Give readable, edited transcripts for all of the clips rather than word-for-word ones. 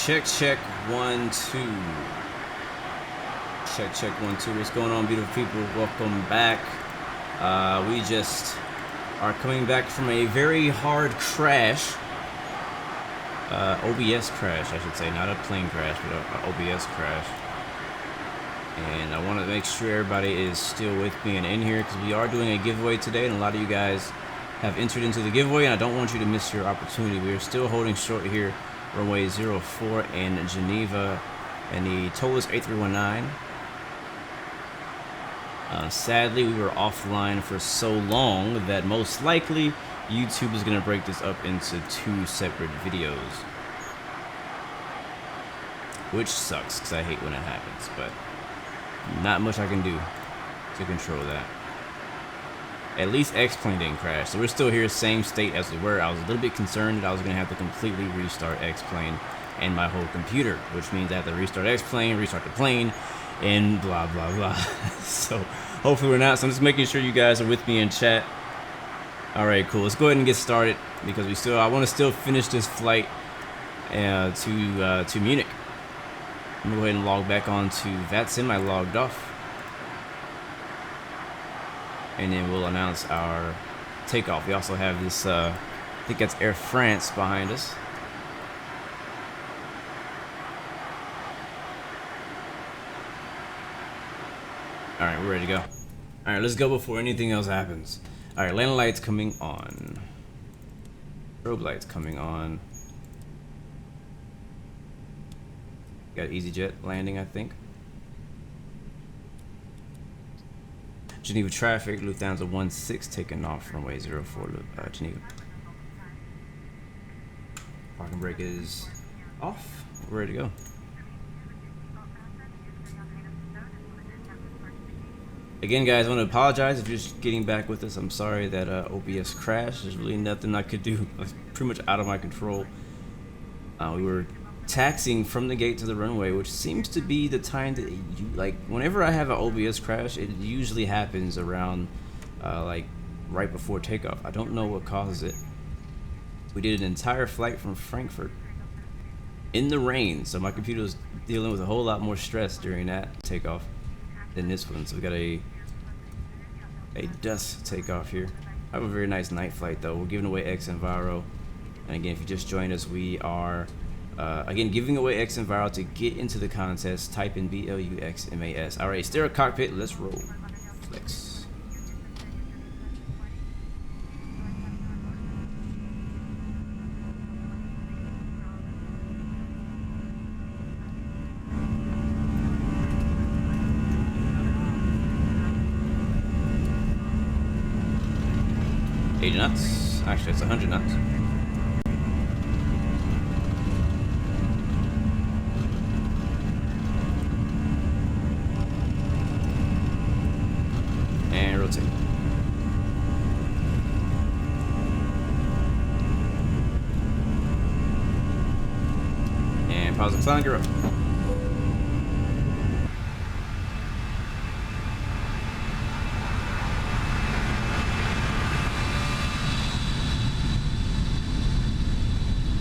Check 1 2. Check 1 2. What's going on, beautiful people? Welcome back. We just are coming back from a very hard crash. OBS crash, I should say, not a plane crash, but an OBS crash. And I want to make sure everybody is still with me and in here, because we are doing a giveaway today, and a lot of you guys have entered into the giveaway, and I don't want you to miss your opportunity. We are still holding short here, runway 04 in Geneva, and the total is 8319. Sadly, we were offline for so long that most likely YouTube is going to break this up into 2 separate videos, which sucks because I hate when it happens, but not much I can do to control that. At least X-Plane didn't crash, so we're still here, same state as we were. I was a little bit concerned that I was going to have to completely restart X-Plane and my whole computer, which means I have to restart X-Plane, restart the plane, and blah blah blah. So hopefully we're not. So I'm just making sure you guys are with me in chat. All right, cool. Let's go ahead and get started, because I want to still finish this flight to Munich. I'm gonna go ahead and log back on to that semi-logged off, and then we'll announce our takeoff. We also have this, I think that's Air France behind us. All right, we're ready to go. All right, let's go before anything else happens. All right, landing lights coming on. Strobe lights coming on. Got EasyJet landing, I think. Geneva traffic, Lufthansa 16 taking off runway 04 Geneva. Parking brake is off. We're ready to go. Again, guys, I want to apologize if you're just getting back with us. I'm sorry that OBS crashed. There's really nothing I could do. It's pretty much out of my control. We were taxiing from the gate to the runway, which seems to be the time that whenever I have an OBS crash, it usually happens around like right before takeoff. I don't know what causes it. We did an entire flight from Frankfurt in the rain, so my computer was dealing with a whole lot more stress during that takeoff than this one. So we got a dust takeoff here. I have a very nice night flight though. We're giving away Xenviro, and again, if you just joined us, we are again giving away Xenviro. To get into the contest, type in BLUXMAS. All right, stereo cockpit, let's roll. Flex. Knots. Actually, it's 100 knots. And rotate. And pause the climb, you're up.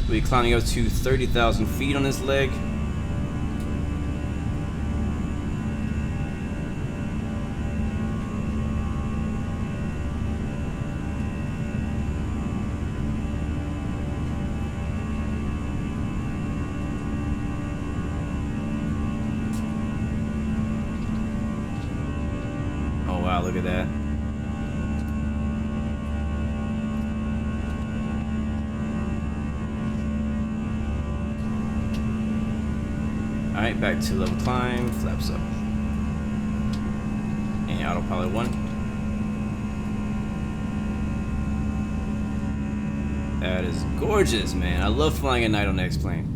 We'll be climbing up to 30,000 feet on this leg. Oh wow, look at that. Alright, back to level climb, flaps up. And autopilot 1. That is gorgeous, man. I love flying at night on the X-Plane.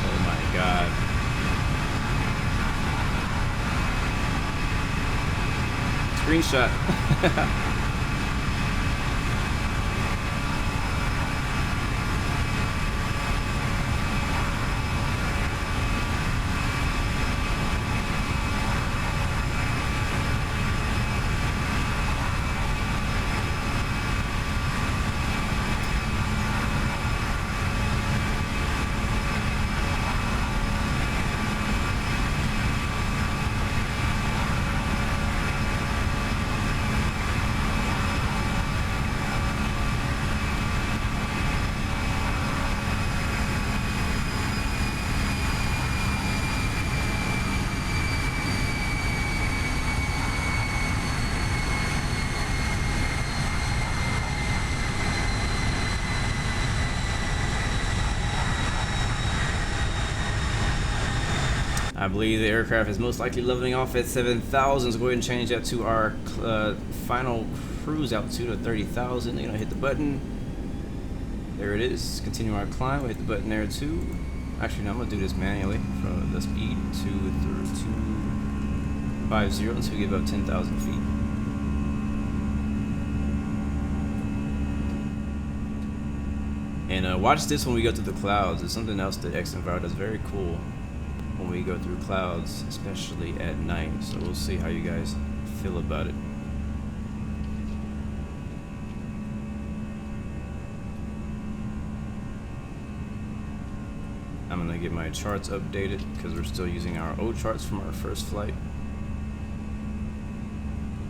Oh my god. Screenshot. I believe the aircraft is most likely leveling off at 7,000. So go ahead and change that to our final cruise altitude of 30,000. You're gonna hit the button. There it is. Continue our climb. We'll hit the button there too. Actually, no, I'm gonna do this manually from the speed to 250 until we get about 10,000 feet. And watch this when we go through the clouds. It's something else that Xenviro does very cool when we go through clouds, especially at night. So we'll see how you guys feel about it. I'm gonna get my charts updated because we're still using our old charts from our first flight.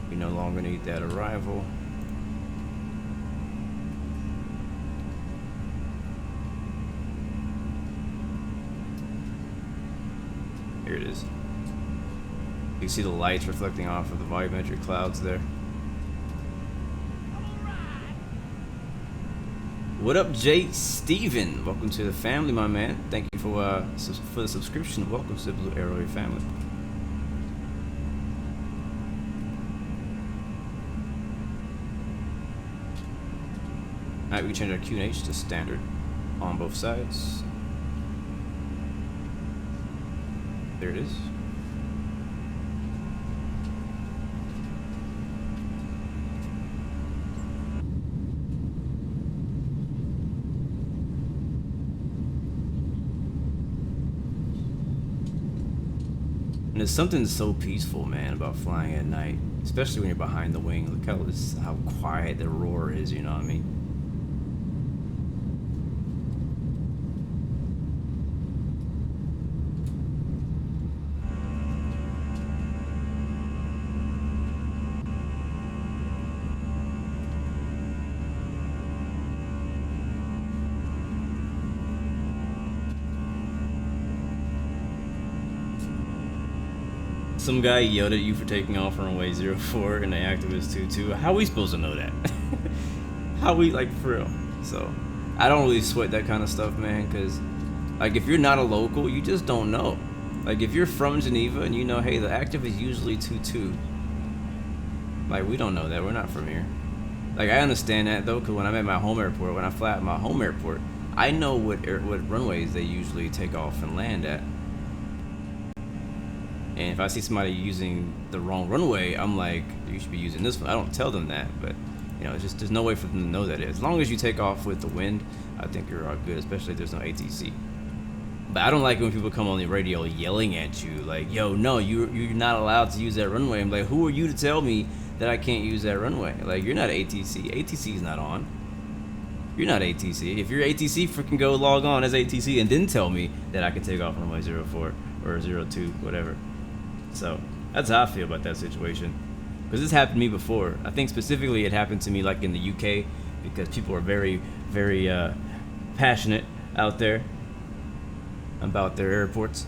We no longer need that arrival. Here it is. You can see the lights reflecting off of the volumetric clouds there. What up, Jay Steven? Welcome to the family, my man. Thank you for the subscription. Welcome to the Blue Arrow family. Alright, we can change our QNH to standard on both sides. There it is. And there's something so peaceful, man, about flying at night, especially when you're behind the wing. Look how quiet the roar is, you know what I mean? Some guy yelled at you for taking off runway 04 and the activist 22. How are we supposed to know that? How we, like, for real? So, I don't really sweat that kind of stuff, man, because, like, if you're not a local, you just don't know. Like, if you're from Geneva and you know, hey, the active is usually 22. Like, we don't know that. We're not from here. Like, I understand that, though, because when I'm at my home airport, when I fly at my home airport, I know what runways they usually take off and land at. And if I see somebody using the wrong runway, I'm like, you should be using this one. I don't tell them that, but you know, it's just there's no way for them to know that. As long as you take off with the wind, I think you're all good, especially if there's no ATC. But I don't like when people come on the radio yelling at you, like, yo, no, you're not allowed to use that runway. I'm like, who are you to tell me that I can't use that runway? Like, you're not ATC. ATC is not on. You're not ATC. If you're ATC, freaking go log on as ATC and then tell me that I can take off runway 04 or 02, whatever. So that's how I feel about that situation, because this happened to me before. I think specifically it happened to me like in the UK, because people are very, very passionate out there about their airports.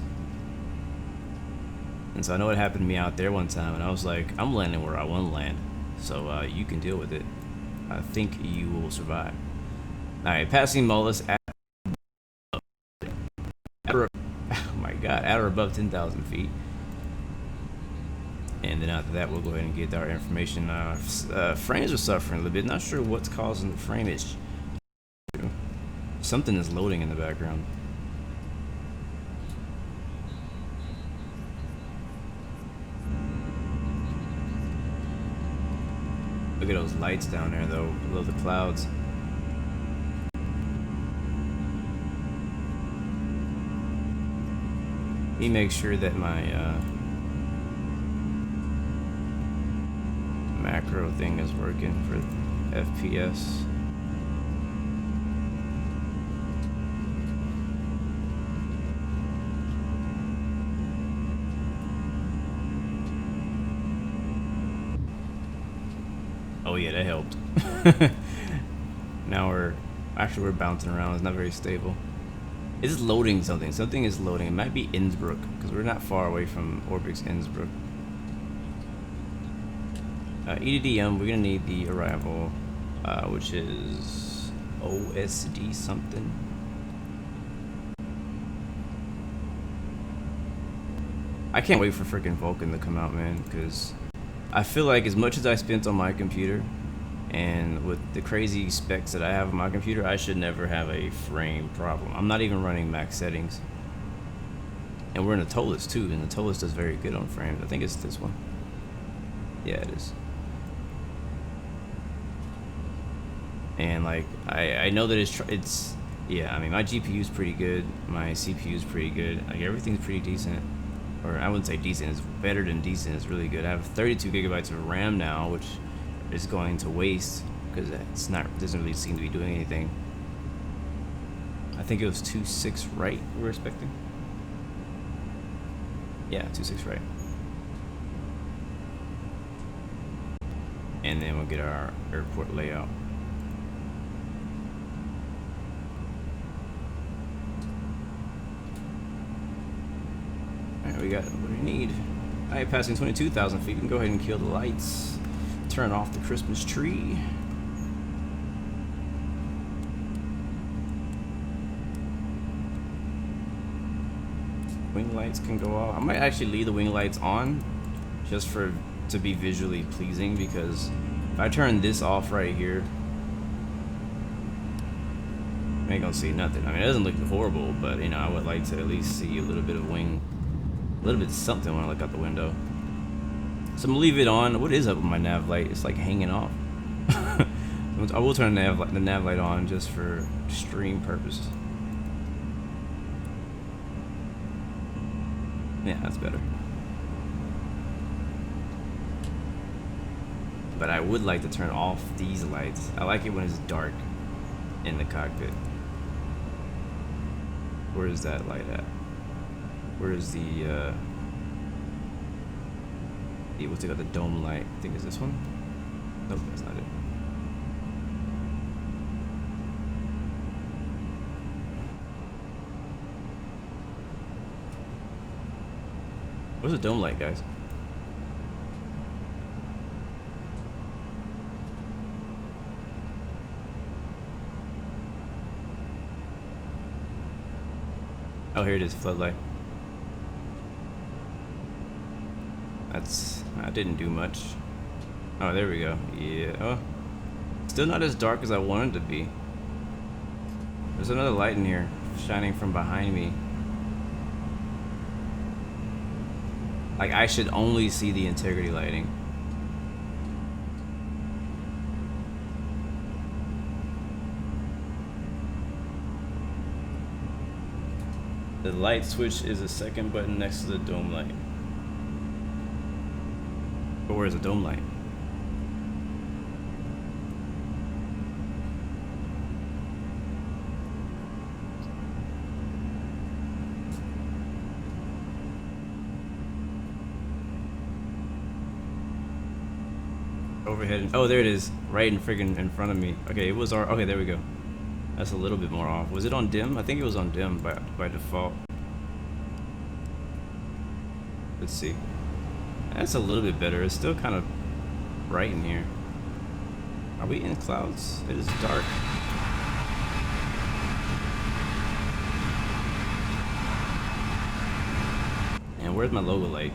And so I know it happened to me out there one time, and I was like, I'm landing where I want to land, so you can deal with it. I think you will survive. All right, passing Mullis at oh my God, at or above 10,000 feet. And then after that, we'll go ahead and get our information. Frames are suffering a little bit. Not sure what's causing the frame issue. Something is loading in the background. Look at those lights down there, though, below the clouds. Let me make sure that my macro thing is working for FPS. Oh yeah, that helped. Now we're bouncing around. It's not very stable. It's loading something. Something is loading. It might be Innsbruck, because we're not far away from Orbix Innsbruck. EDDM, we're gonna need the arrival, which is OSD something. I can't wait for freaking Vulcan to come out, man, because I feel like as much as I spent on my computer, and with the crazy specs that I have on my computer, I should never have a frame problem. I'm not even running max settings. And we're in a TOLUS too, and the TOLUS does very good on frames. I think it's this one. Yeah, it is. And like, I know that it's yeah, I mean, my GPU is pretty good, my CPU is pretty good, like everything's pretty decent. Or I wouldn't say decent, it's better than decent, it's really good. I have 32 gigabytes of RAM now, which is going to waste because doesn't really seem to be doing anything. I think it was 2.6 right we were expecting. Yeah, 2.6 right. And then we'll get our airport layout. Alright, we got what we need. Alright, passing 22,000 feet. We can go ahead and kill the lights. Turn off the Christmas tree. Wing lights can go off. I might actually leave the wing lights on just to be visually pleasing, because if I turn this off right here, I ain't gonna see nothing. I mean, it doesn't look horrible, but you know, I would like to at least see a little bit of wing, a little bit of something when I look out the window. So I'm gonna leave it on. What is up with my nav light? It's like hanging off. I will turn the nav light on just for stream purposes. Yeah, that's better. But I would like to turn off these lights. I like it when it's dark in the cockpit. Where is that light at? Where is the what's it called? The dome light. I think it's this one. Nope, that's not it. Where's the dome light, guys? Oh, here it is, floodlight. That didn't do much. Oh, there we go. Yeah. Oh, still not as dark as I wanted to be. There's another light in here, shining from behind me. Like, I should only see the integrity lighting. The light switch is the second button next to the dome light. But where's the dome light? Overhead. Oh, there it is, right in friggin' in front of me. Okay, it was okay. There we go. That's a little bit more off. Was it on dim? I think it was on dim by default. Let's see. That's a little bit better. It's still kind of bright in here. Are we in clouds? It is dark. And where's my logo light?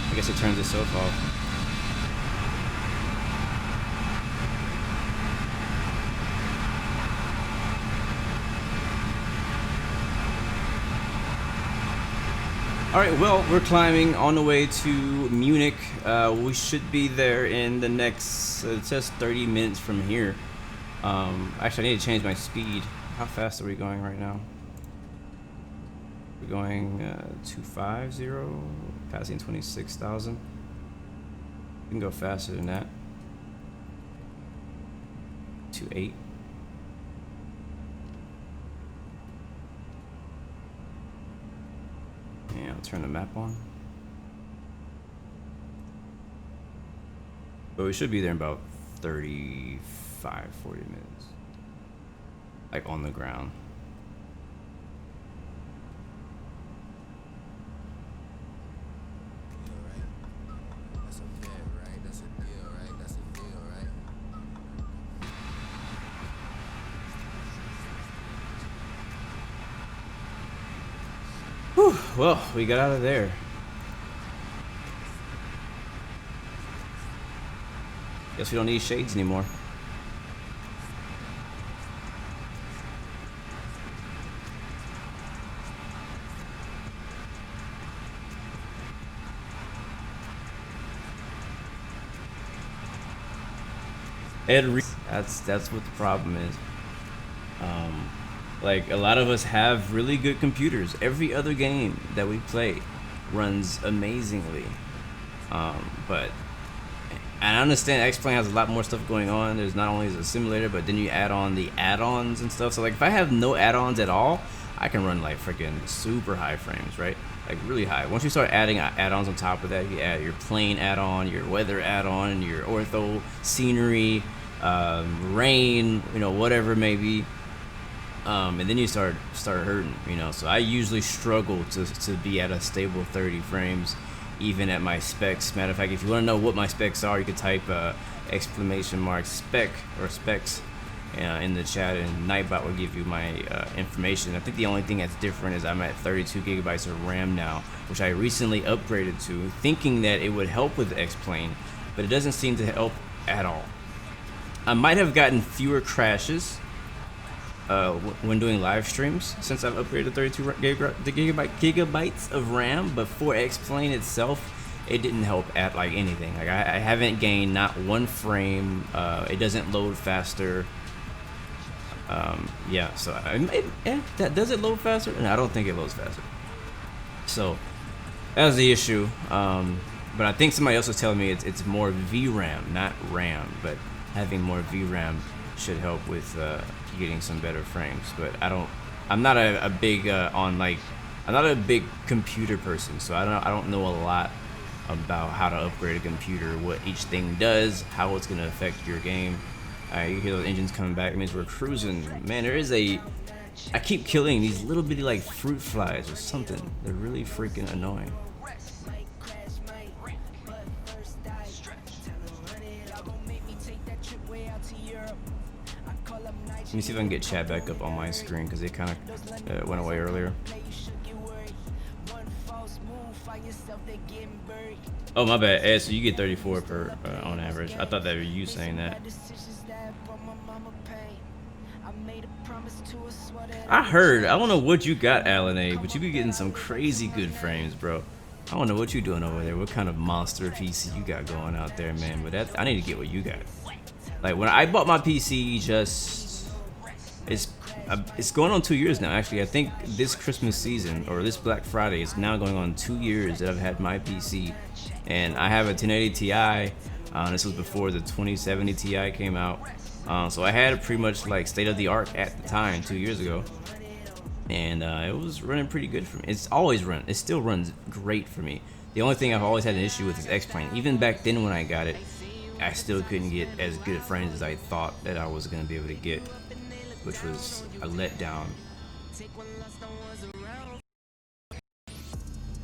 I guess it turns itself off. Alright, well, we're climbing on the way to Munich. We should be there in the next, it says 30 minutes from here. Actually, I need to change my speed. How fast are we going right now? We're going 250, passing 26,000. We can go faster than that. 28. Yeah, I'll turn the map on. But we should be there in about 35, 40 minutes. Like on the ground. well, we got out of there. Guess we don't need shades anymore. That's what the problem is. Like a lot of us have really good computers. Every other game that we play runs amazingly. But and I understand X-Plane has a lot more stuff going on. There's not only a simulator, but then you add on the add-ons and stuff. So like if I have no add-ons at all, I can run like freaking super high frames, right? Like really high. Once you start adding add-ons on top of that, you add your plane add-on, your weather add-on, your ortho, scenery, rain, you know, whatever it may be. And then you start hurting, you know. So I usually struggle to be at a stable 30 frames, even at my specs. Matter of fact, if you want to know what my specs are, you can type !spec or specs in the chat, and Nightbot will give you my information. I think the only thing that's different is I'm at 32 gigabytes of RAM now, which I recently upgraded to, thinking that it would help with the X-Plane, but it doesn't seem to help at all. I might have gotten fewer crashes when doing live streams since I've upgraded 32 gigabytes of RAM, but for X-Plane itself, it didn't help at like anything. Like I haven't gained not one frame. It doesn't load faster. Yeah, so does it load faster? No, I don't think it loads faster. So that was the issue. But I think somebody else was telling me it's more VRAM, not RAM, but having more VRAM should help with getting some better frames. But I'm not a big I'm not a big computer person, so I don't know a lot about how to upgrade a computer, what each thing does, how it's gonna affect your game. You hear those engines coming back, it means we're cruising. Man, I keep killing these little bitty like fruit flies or something. They're really freaking annoying. Let me see if I can get chat back up on my screen, because it kind of went away earlier. Oh, my bad, Ed, so you get 34 per on average. I thought that was you saying that. I don't know what you got, Alan A, but you be getting some crazy good frames, bro. I don't know what you doing over there. What kind of monster PC you got going out there, man? But I need to get what you got. Like when I bought my PC, it's going on 2 years now. Actually, I think this Christmas season or this Black Friday is now going on 2 years that I've had my PC, and I have a 1080 Ti. This was before the 2070 Ti came out. So I had pretty much like state of the art at the time 2 years ago, and it was running pretty good for me. It still runs great for me. The only thing I've always had an issue with is X-Plane. Even back then when I got it, I still couldn't get as good frames as I thought that I was gonna be able to get, which was a letdown.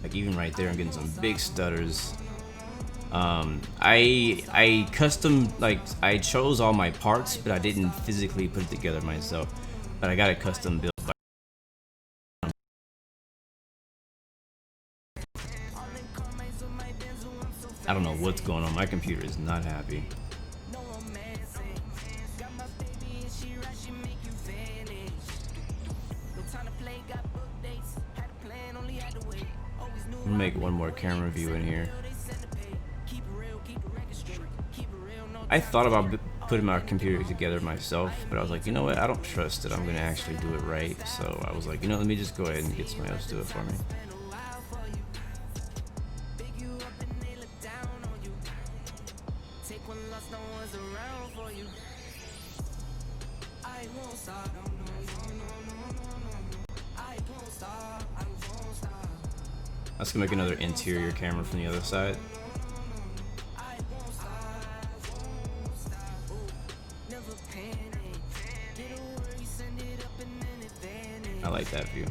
Like even right there, I'm getting some big stutters. I custom, like, I chose all my parts, but I didn't physically put it together myself. But I got a custom build. I don't know what's going on. My computer is not happy. I'm gonna make one more camera view in here. I thought about putting my computer together myself, but I was like, you know what? I don't trust that I'm gonna actually do it right. So I was like, you know, let me just go ahead and get somebody else to do it for me. I was gonna make another interior camera from the other side. I like that view.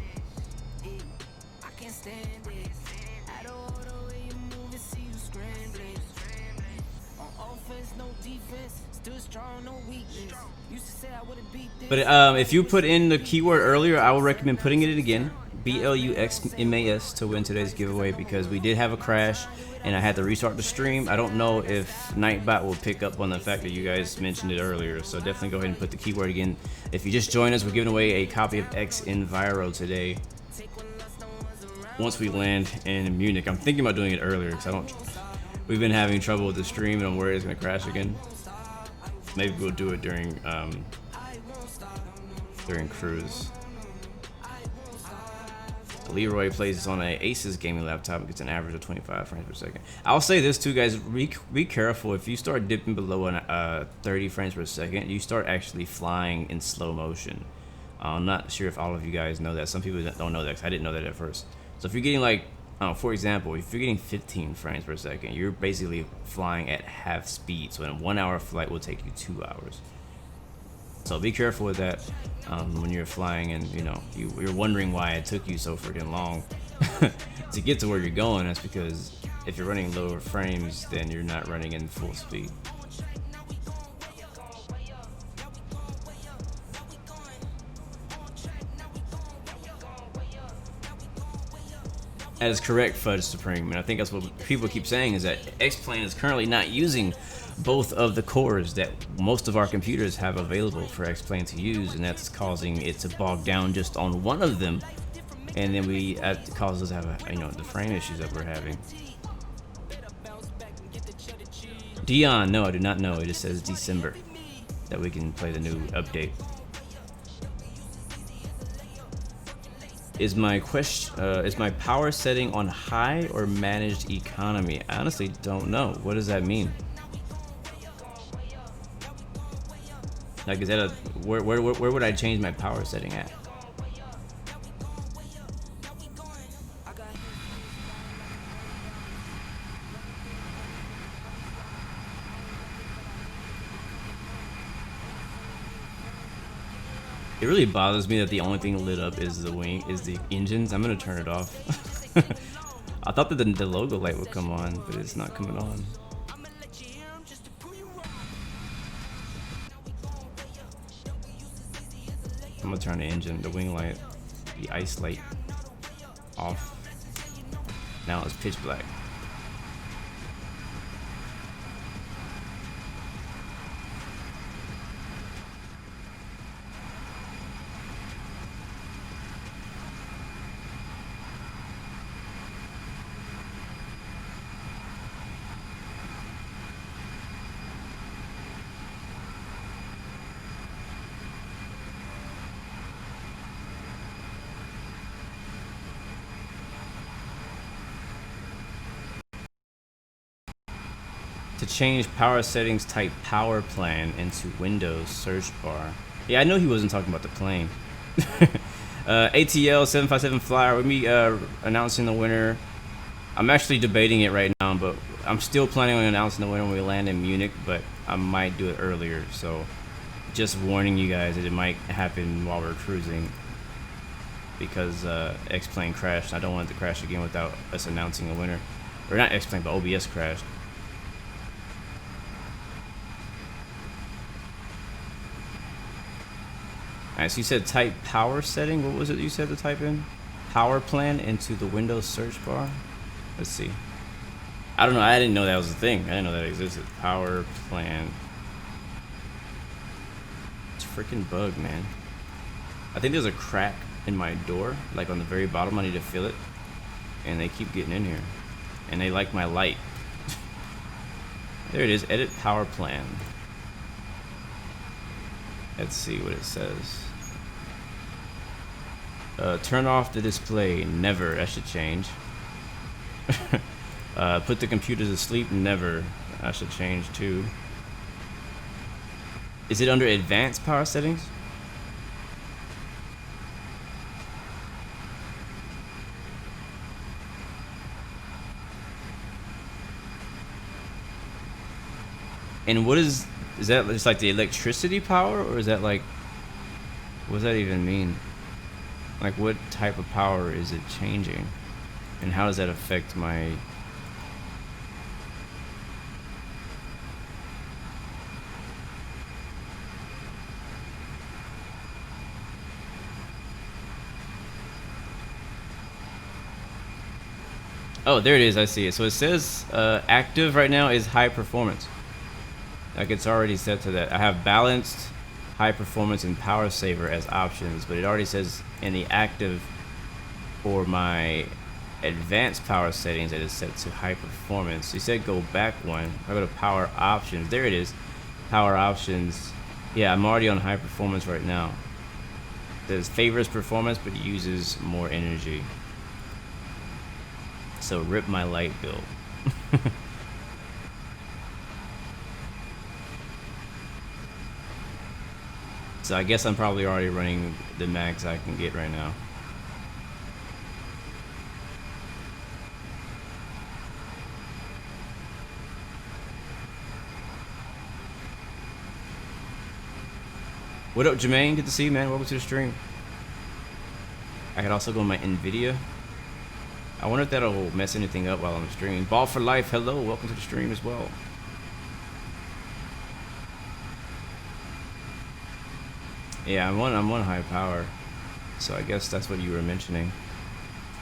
But if you put in the keyword earlier, I would recommend putting it in again. BLUXMAS to win today's giveaway because we did have a crash and I had to restart the stream. I don't know if Nightbot will pick up on the fact that you guys mentioned it earlier, so definitely go ahead and put the keyword again. If you just joined us, we're giving away a copy of Xenviro today once we land in Munich. I'm thinking about doing it earlier because we've been having trouble with the stream and I'm worried it's gonna crash again. Maybe we'll do it during cruise. Leroy plays this on an Asus gaming laptop and gets an average of 25 frames per second. I'll say this too, guys, be careful. If you start dipping below 30 frames per second, you start actually flying in slow motion. I'm not sure if all of you guys know that. Some people don't know that because I didn't know that at first. So if you're getting like, for example, if you're getting 15 frames per second, you're basically flying at half speed. So a 1 hour flight will take you 2 hours. So be careful with that when you're flying, and you know you're wondering why it took you so freaking long to get to where you're going. That's because if you're running lower frames, then you're not running in full speed. That is correct, Fudge Supreme, and I think that's what people keep saying is that X-Plane is currently not using both of the cores that most of our computers have available for X-Plane to use, and that's causing it to bog down just on one of them, and then that causes us to have the frame issues that we're having. Dion, no, I do not know. It just says December that we can play the new update. Is my power setting on high or managed economy? I honestly don't know. What does that mean? Like, is that where would I change my power setting at? It really bothers me that the only thing lit up is the engines. I'm gonna turn it off. I thought that the logo light would come on, but it's not coming on. I'm gonna turn the engine, the wing light, the ice light off. Now it's pitch black. To change power settings, type power plan into Windows search bar. Yeah, I know he wasn't talking about the plane. ATL757 Flyer, with me announcing the winner. I'm actually debating it right now, but I'm still planning on announcing the winner when we land in Munich, but I might do it earlier. So just warning you guys that it might happen while we're cruising because X-Plane crashed. I don't want it to crash again without us announcing a winner. Or not X-Plane, but OBS crashed. Alright, so you said type power setting. What was it you said to type in? Power plan into the Windows search bar? Let's see. I don't know. I didn't know that was a thing. I didn't know that existed. Power plan. It's freaking bugged, man. I think there's a crack in my door, like on the very bottom. I need to fill it. And they keep getting in here. And they like my light. There it is. Edit power plan. Let's see what it says. Turn off the display. Never. That should change. Put the computer to sleep. Never. That should change too. Is it under advanced power settings? And what is that just like the electricity power, or is that like, what does that even mean? Like, what type of power is it changing? And how does that affect my... Oh, there it is. I see it. So it says active right now is high performance. Like it's already set to that. I have balanced, high performance, and power saver as options, but it already says in the active for my advanced power settings that is set to high performance. You said go back one. I go to power options. There it is. Power options. Yeah, I'm already on high performance right now. It says favors performance but uses more energy. So rip my light bill. So I guess I'm probably already running the max I can get right now. What up, Jermaine? Good to see you, man. Welcome to the stream. I could also go on my NVIDIA. I wonder if that'll mess anything up while I'm streaming. Ball for Life, hello. Welcome to the stream as well. Yeah, I'm on high power. So I guess that's what you were mentioning.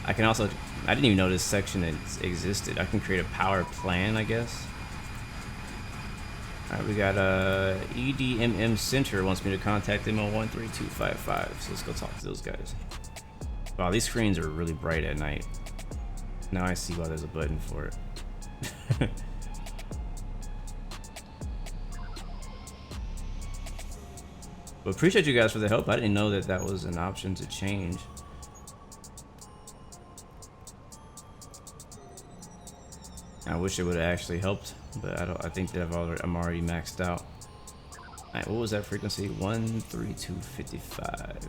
I can also... I didn't even know this section existed. I can create a power plan, I guess. Alright, we got EDDM Center wants me to contact them on 13255. So let's go talk to those guys. Wow, these screens are really bright at night. Now I see why there's a button for it. But appreciate you guys for the help. I didn't know that that was an option to change. I wish it would have actually helped, but I think that I'm already maxed out. Alright, what was that frequency? 13255.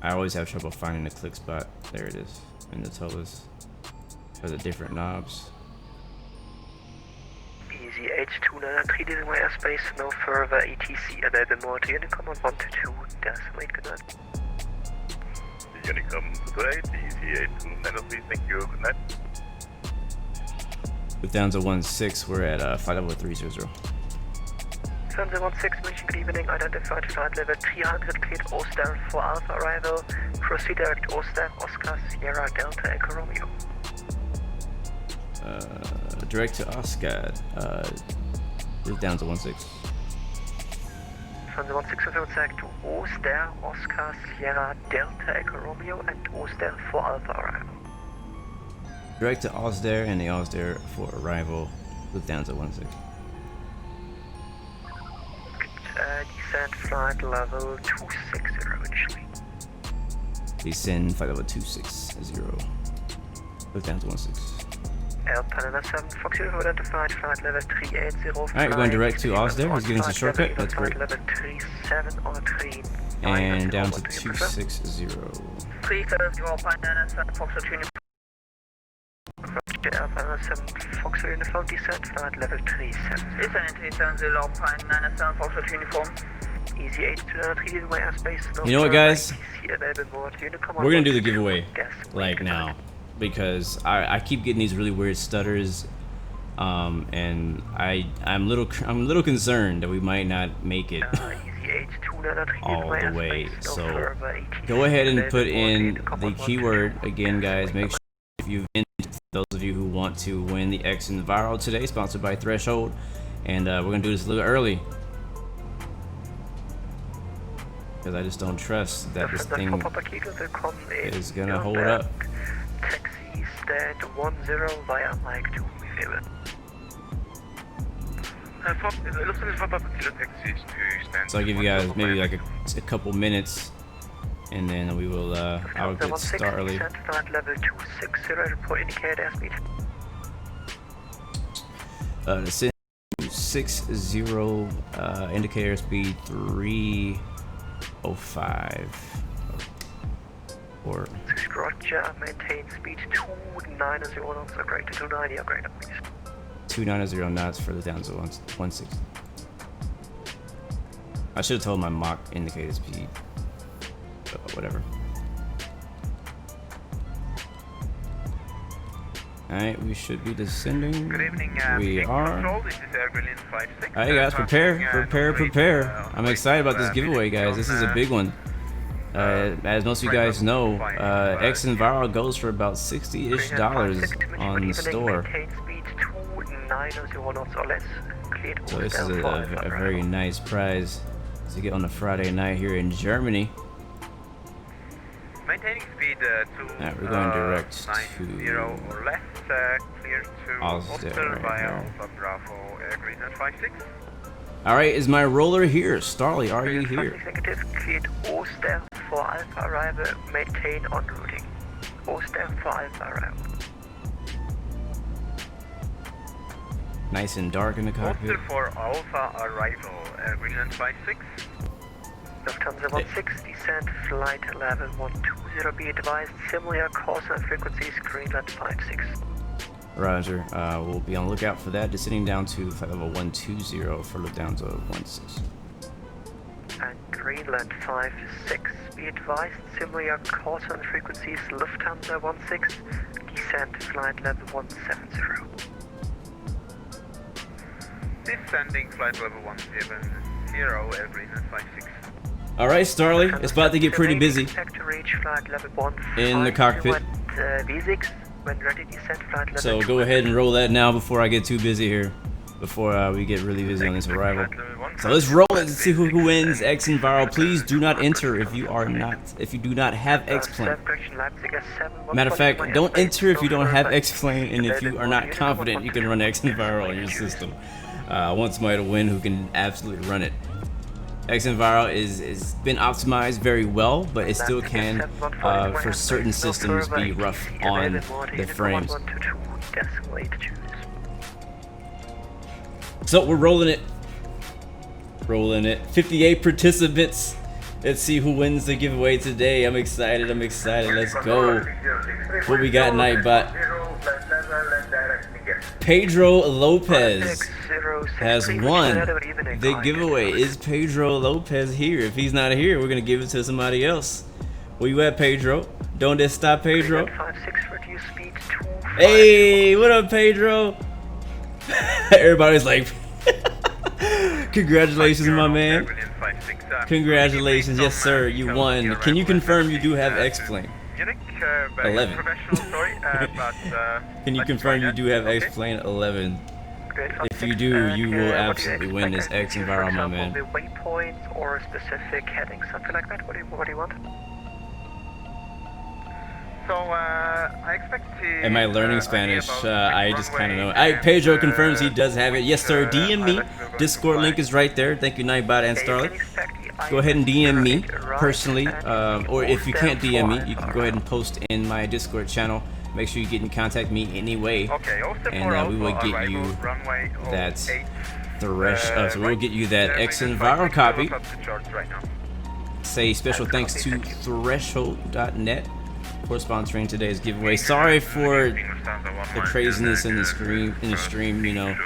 I always have trouble finding the click spot. There it is in the TOLUS for the different knobs. Easy H293 dealing with airspace, no further ETC and Lipebar10 Unicom on 122 decimate, good night. Unicom to 8, easy H293, thank you, good night. With down to 16, we're at 50300. Feurum 16, Munich, good evening, identified flight level 300, cleared Oster for Alpha arrival, proceed direct Oster, Oscar, Sierra, Delta, Echo Romeo. Direct to Oscar, down to 16. Feurum 16 will take to Oster, Oscar, Sierra, Delta, Echo Romeo, and Oster for Alpha arrival. Direct to Oster and the Oster for arrival, with down to 16. Descent flight level 260 initially. Descend flight level 260, with down to 16. Panama 7, Fox Uniform identified, flight level 380. Alright, we're going direct to Oster. He's giving us a shortcut. That's great. Level 37 or 3. And down to 260. 370 Panama 7, Fox Uniform. Panama 7, Fox Uniform descent, flight level 37. Descend 370 Panama 7, Fox Uniform. Easy 823 in my airspace. You know what, guys? We're going to do the giveaway, like, now. Because I keep getting these really weird stutters, and I'm a little concerned that we might not make it all the way. So go ahead and put in the keyword again, guys. Make sure if you've been, those of you who want to win the Xenviro today, sponsored by Threshold, and we're gonna do this a little early because I just don't trust that this thing is gonna hold up. Taxi stand 10 via Mike 2, favorite. So I'll give you guys maybe like a couple minutes, and then we will I'll get started early. Level 260, report indicated airspeed. Descend 60, indicator speed 305. Or Roger, maintain speed 290 knots, or greater, 290 or greater, please. 290 knots for the down to 16. I should have told my mock indicator speed, but whatever. Alright, we should be descending. Good evening, we are. Control, this is Berlin 56. Alright guys, prepare. I'm excited about this giveaway, guys. This is a big one. as most of you guys know, Xenviro goes for about $60-ish on the store. So this is a very nice prize to get on a Friday night here in Germany. Maintaining speed Alright, we're going direct to Xenviro or less, clear to Oscar via Alpha Bravo, Greenland 56. Alright, is my roller here? Starley, are you here? Executive cleared Oster for Alpha arrival, maintain en routing. Oster for Alpha arrival. Nice and dark in the cockpit. Oster for Alpha arrival, Greenland 56. Lufthansa 16, descent flight level 120, be advised, similar course and frequencies, Greenland 56. Roger, we'll be on the lookout for that, descending down to flight level 120 for look down to 16. And Greenland 56, be advised, similar course and frequencies, Lufthansa 16, descent flight level 170. Descending flight level 170, Greenland 56. Alright, Starley, it's about to get pretty busy in the cockpit. So go ahead and roll that now before I get too busy here. Before we get really busy on this arrival. So let's roll it to see who wins Xenviro. Please do not enter if you do not have X-Plane. Matter of fact, don't enter if you don't have X-Plane, and if you are not confident you can run Xenviro on your system. I want somebody to win who can absolutely run it. Xenviro is been optimized very well, but it still can, for certain systems, be rough on the frames. So we're rolling it. 58 participants. Let's see who wins the giveaway today. I'm excited. Let's go. What we got, Nightbot? Pedro Lopez has won the giveaway. Is Pedro Lopez here? If he's not here, we're gonna give it to somebody else. Where you at, Pedro? Donde está Pedro? Hey, what up, Pedro? Everybody's like, congratulations, my man. Congratulations, yes sir, you won. Can you confirm you do have X-Plane? 11. Can you confirm you do have X-Plane? 11. If you do, you will absolutely win this Xenviro, my man. Waypoints or a specific heading, something like that. What do you want? So I expect to. Am I learning Spanish? I just kind of know. Pedro confirms he does have it. Yes, sir. DM me. Discord link is right there. Thank you, Nightbot and Starlight. Go ahead and DM me personally, or if you can't DM me, you can go ahead and post in my Discord channel. Make sure you get in contact me anyway, and we will get you that so we'll get you that Xenviro copy. Say special thanks to Threshold.net for sponsoring today's giveaway. Sorry for the craziness in the stream, you know.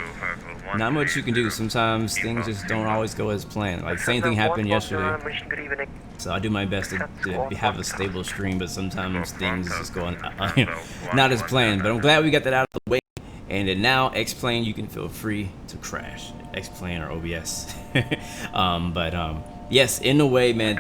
Not much you can do. Sometimes things just don't always go as planned. Like same thing happened yesterday. So I do my best to have a stable stream, but sometimes things just go not as planned. But I'm glad we got that out of the way. And then now X-Plane, you can feel free to crash X-Plane or OBS. Yes, in a way, man.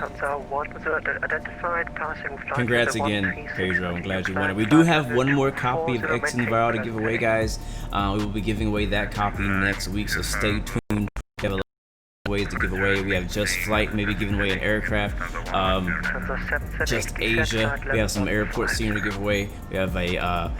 Congrats again, Pedro. I'm glad you won it. We do have one more copy of Xenviro to give away, guys. We will be giving away that copy next week, so stay tuned. We have a lot of ways to give away. We have Just Flight, maybe giving away an aircraft. Just Asia. We have some airport scenery to give away. We have a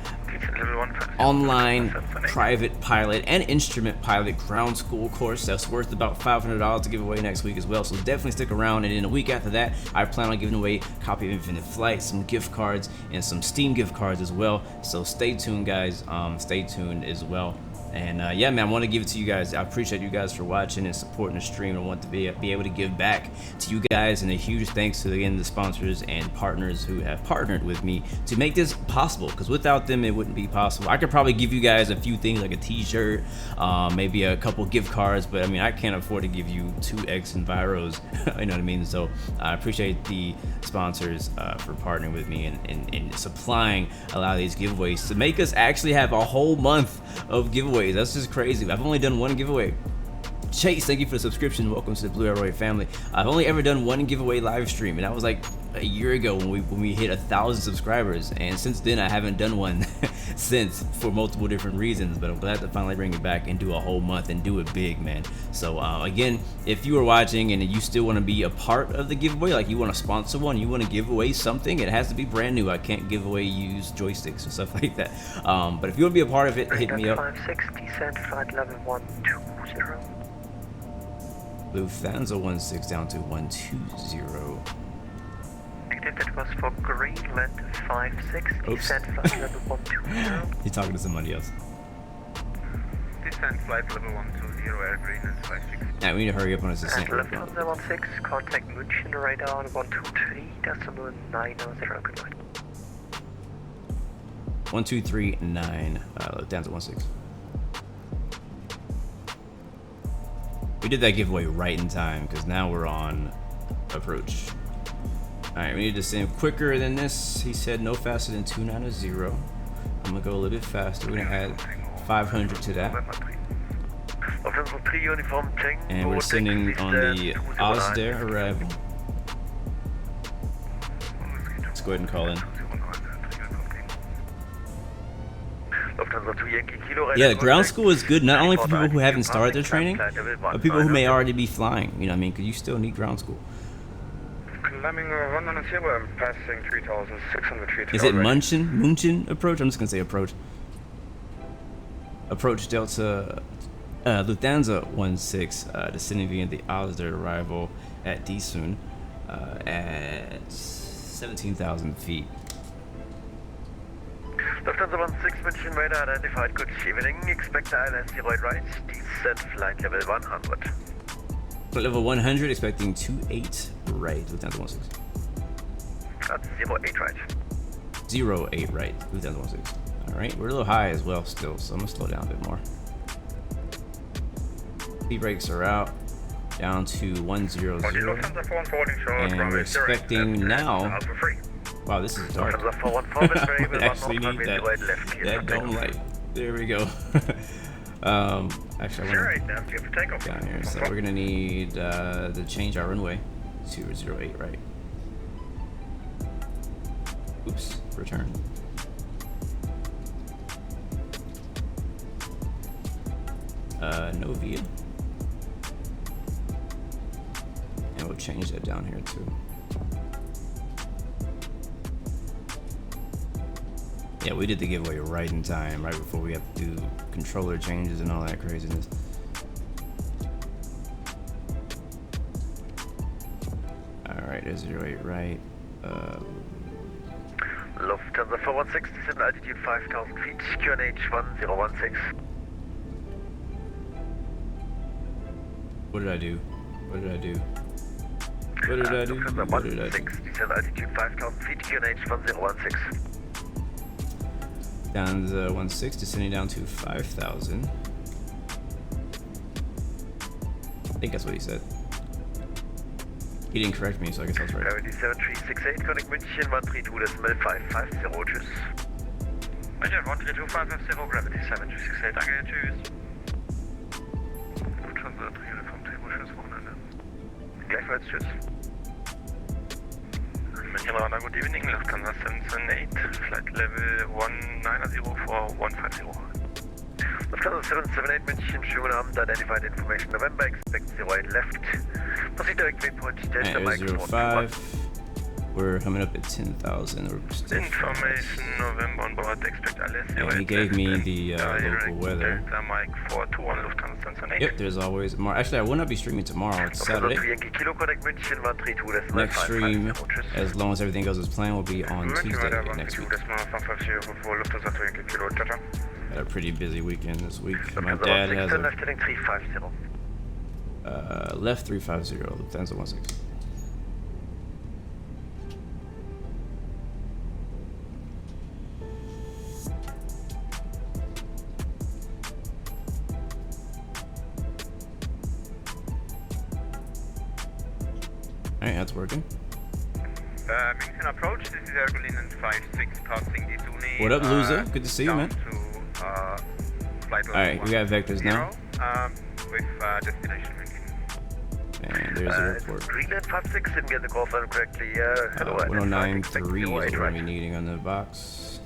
online private pilot and instrument pilot ground school course that's worth about $500 to give away next week as well, so definitely stick around. And in a week after that, I plan on giving away a copy of Infinite Flight, some gift cards, and some Steam gift cards as well, so stay tuned, guys. Stay tuned as well. And yeah, man, I want to give it to you guys. I appreciate you guys for watching and supporting the stream. I want to be able to give back to you guys, and a huge thanks to, again, the sponsors and partners who have partnered with me to make this possible, because without them it wouldn't be possible. I could probably give you guys a few things like a t-shirt, maybe a couple gift cards, but I mean, I can't afford to give you 2 Xenviros. You know what I mean? So I appreciate the sponsors for partnering with me and supplying a lot of these giveaways to make us actually have a whole month of giveaways. That's just crazy. I've only done one giveaway. Chase, thank you for the subscription. Welcome to the Blue Arrow family. I've only ever done one giveaway live stream, and that was like a year ago when we hit 1,000 subscribers, and since then I haven't done one since for multiple different reasons, but I'm glad to finally bring it back and do a whole month and do it big, man. So again, if you are watching and you still want to be a part of the giveaway, like you want to sponsor one, you want to give away something, it has to be brand new. I can't give away used joysticks or stuff like that. But if you want to be a part of it, hit me up. 560, descent flight level 120. Lufthansa 16 down to 120. That was for Greenland 56, descent flight level 120. He's talking to somebody else. Descent flight level 120, Air Greenland 56. Yeah, we need to hurry up on his descent. Lufthansa 16, contact Munich radar 123.900, good night. 1239, Lufthansa 16. We did that giveaway right in time because now we're on approach. Alright, we need to descend quicker than this. He said no faster than 290. I'm gonna go a little bit faster. We're gonna add 500 to that. And we're descending on the Osder arrival. Let's go ahead and call in. Yeah, the ground school is good not only for people who haven't started their training, but people who may already be flying. You know what I mean? Because you still need ground school. Climbing 190, I'm passing 3,600 feet. Is it Munchen approach? I'm just gonna say approach. Approach Delta Lufthansa 16, descending via the Osder arrival at Desun at 17,000 feet. Lufthansa 16, München radar identified, good evening. Expect ILS 08 right, descent flight level 100. Flight level 100, expecting 28 right, Lufthansa 16. That's 08 right. 08 right, Lufthansa 16. Alright, we're a little high as well still, so I'm gonna slow down a bit more. Speed brakes are out, down to 100. And we're expecting now. Wow, this is dark. I actually need that dome light. There we go. Actually, I want to down here. So we're gonna need to change our runway to 08 right. Oops, return. No via. And we'll change that down here too. Yeah, we did the giveaway right in time, right before we have to do controller changes and all that craziness. Alright, there's 08 right. Lufthansa 416 is in altitude 5,000 feet, QNH 1016. What did I do? What did I do? What did I do? What did I do? Descend altitude 5,000 feet, QNH 1016. Down to 16, descending down to 5,000. I think that's what he said. He didn't correct me, so I guess I was right. Gravity 7368, connect München 132.550, tschüss. München 132.550, Gravity 7368, danke, tschüss. Lufthansa 3 vom Tempo, schönes Wochenende. Gleichfalls, tschüss. München radar, good evening, Lufthansa 778, flight level 190 for 150. Lufthansa 778, München, schönen Abend, identified information November, expect 08 left. Proceed direct waypoint, Delta Mike 05. We're coming up at 10,000. Information November on board, expect ILS 08 and he gave me the local weather. Delta Mike 42 on Lufthansa 778. Yep, there's always more. Actually, I will not be streaming tomorrow. It's Saturday. Next stream, as long as everything goes as planned, will be on Tuesday next week. Had a pretty busy weekend this week. My dad has a left 350, Lufthansa 16. Alright, that's working. München approach, this is Air Greenland 56 passing the Zuni. What up, loser? Good to see you, man. Alright, we got vectors now. With destination München. Man, And there's the report. Greenland 56, didn't get the call sign correctly. Hello, 1093 is what we're needing on the box.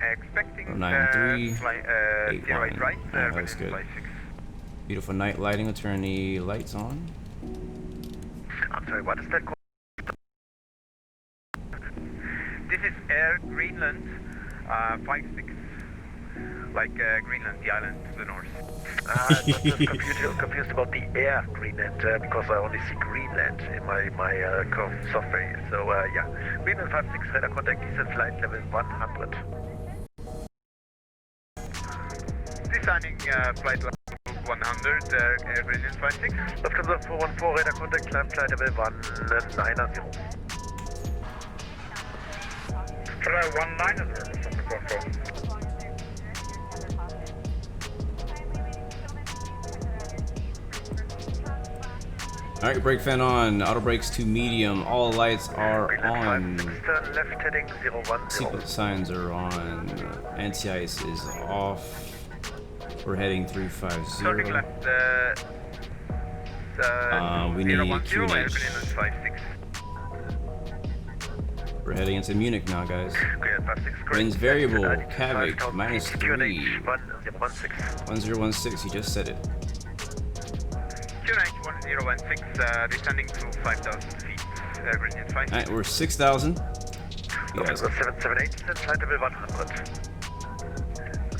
Expecting 1093. flight 08 right, Oh, that's good. Beautiful night lighting. We'll turn the lights on. I'm sorry, what is that call? This is Air Greenland 56. Like Greenland, the island to the north. I'm just confused about the Air Greenland because I only see Greenland in my software. So yeah, Greenland 56 radar contact descent flight level 100. Designing flight level 100, Air Greenland 56. Lufthansa 414 radar contact climb flight level 190. 190 from the 44. Alright, brake fan on, auto brakes to medium, all lights are on, Turn left heading 010. seatbelt signs are on, anti-ice is off, we're heading 350. Starting left, we need 010, Air QNH. Greenland 56. We're heading into Munich now, guys. Greenland 56, correct. Winds variable, Altitude Kavik, 5,000 minus feet, 3, QNH 1016. 1016, he just said it. QNH 1016, descending to 5,000 feet, Air Greenland 56. Alright, we're 6,000. Lufthansa 778, descent flight level 100.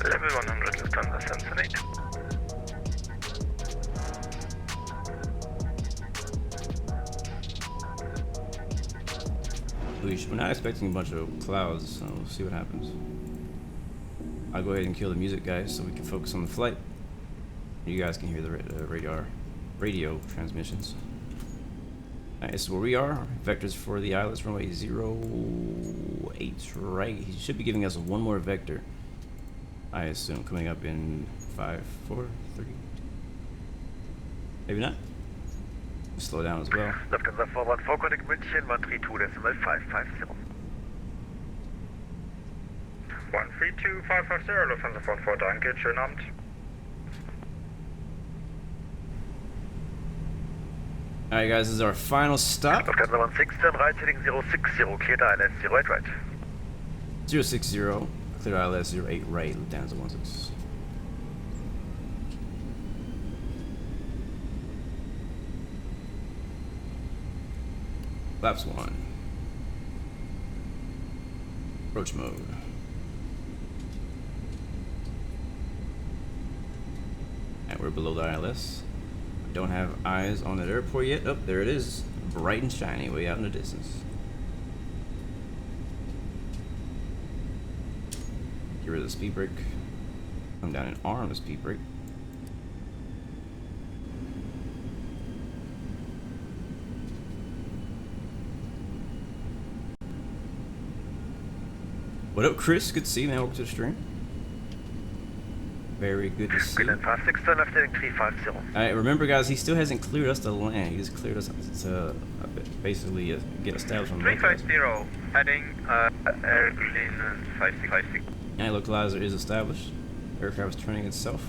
Level 100, Lufthansa 778. We're not expecting a bunch of clouds, so we'll see what happens. I'll go ahead and kill the music, guys, so we can focus on the flight. You guys can hear the radio transmissions. Alright, this is where we are. Vectors for the ILS runway 08 right. He should be giving us one more vector, I assume, coming up in 5, 4, 3. Maybe not. Slow down as well. Lufthansa 414, contact München 132.550. 132.550, Lufthansa 44, danke, schönen Abend. Alright guys, this is our final stop. Lufthansa 16, right heading 060, cleared ILS 08 right. 060, clear ILS 08 right, Lufthansa 16. Flaps 1. Approach mode. And we're below the ILS. Don't have eyes on that airport yet. Oh, there it is. Bright and shiny way out in the distance. Get rid of the speed brake. Come down and arm the speed brake. What up, Chris? Good to see you, man. Welcome to the stream. Very good to see you. Greenland 56, left heading 350. Alright, remember guys, he still hasn't cleared us to land. He just cleared us to basically get established on the 350, heading Air Greenland 56. Yeah, localizer is established. Aircraft is turning itself.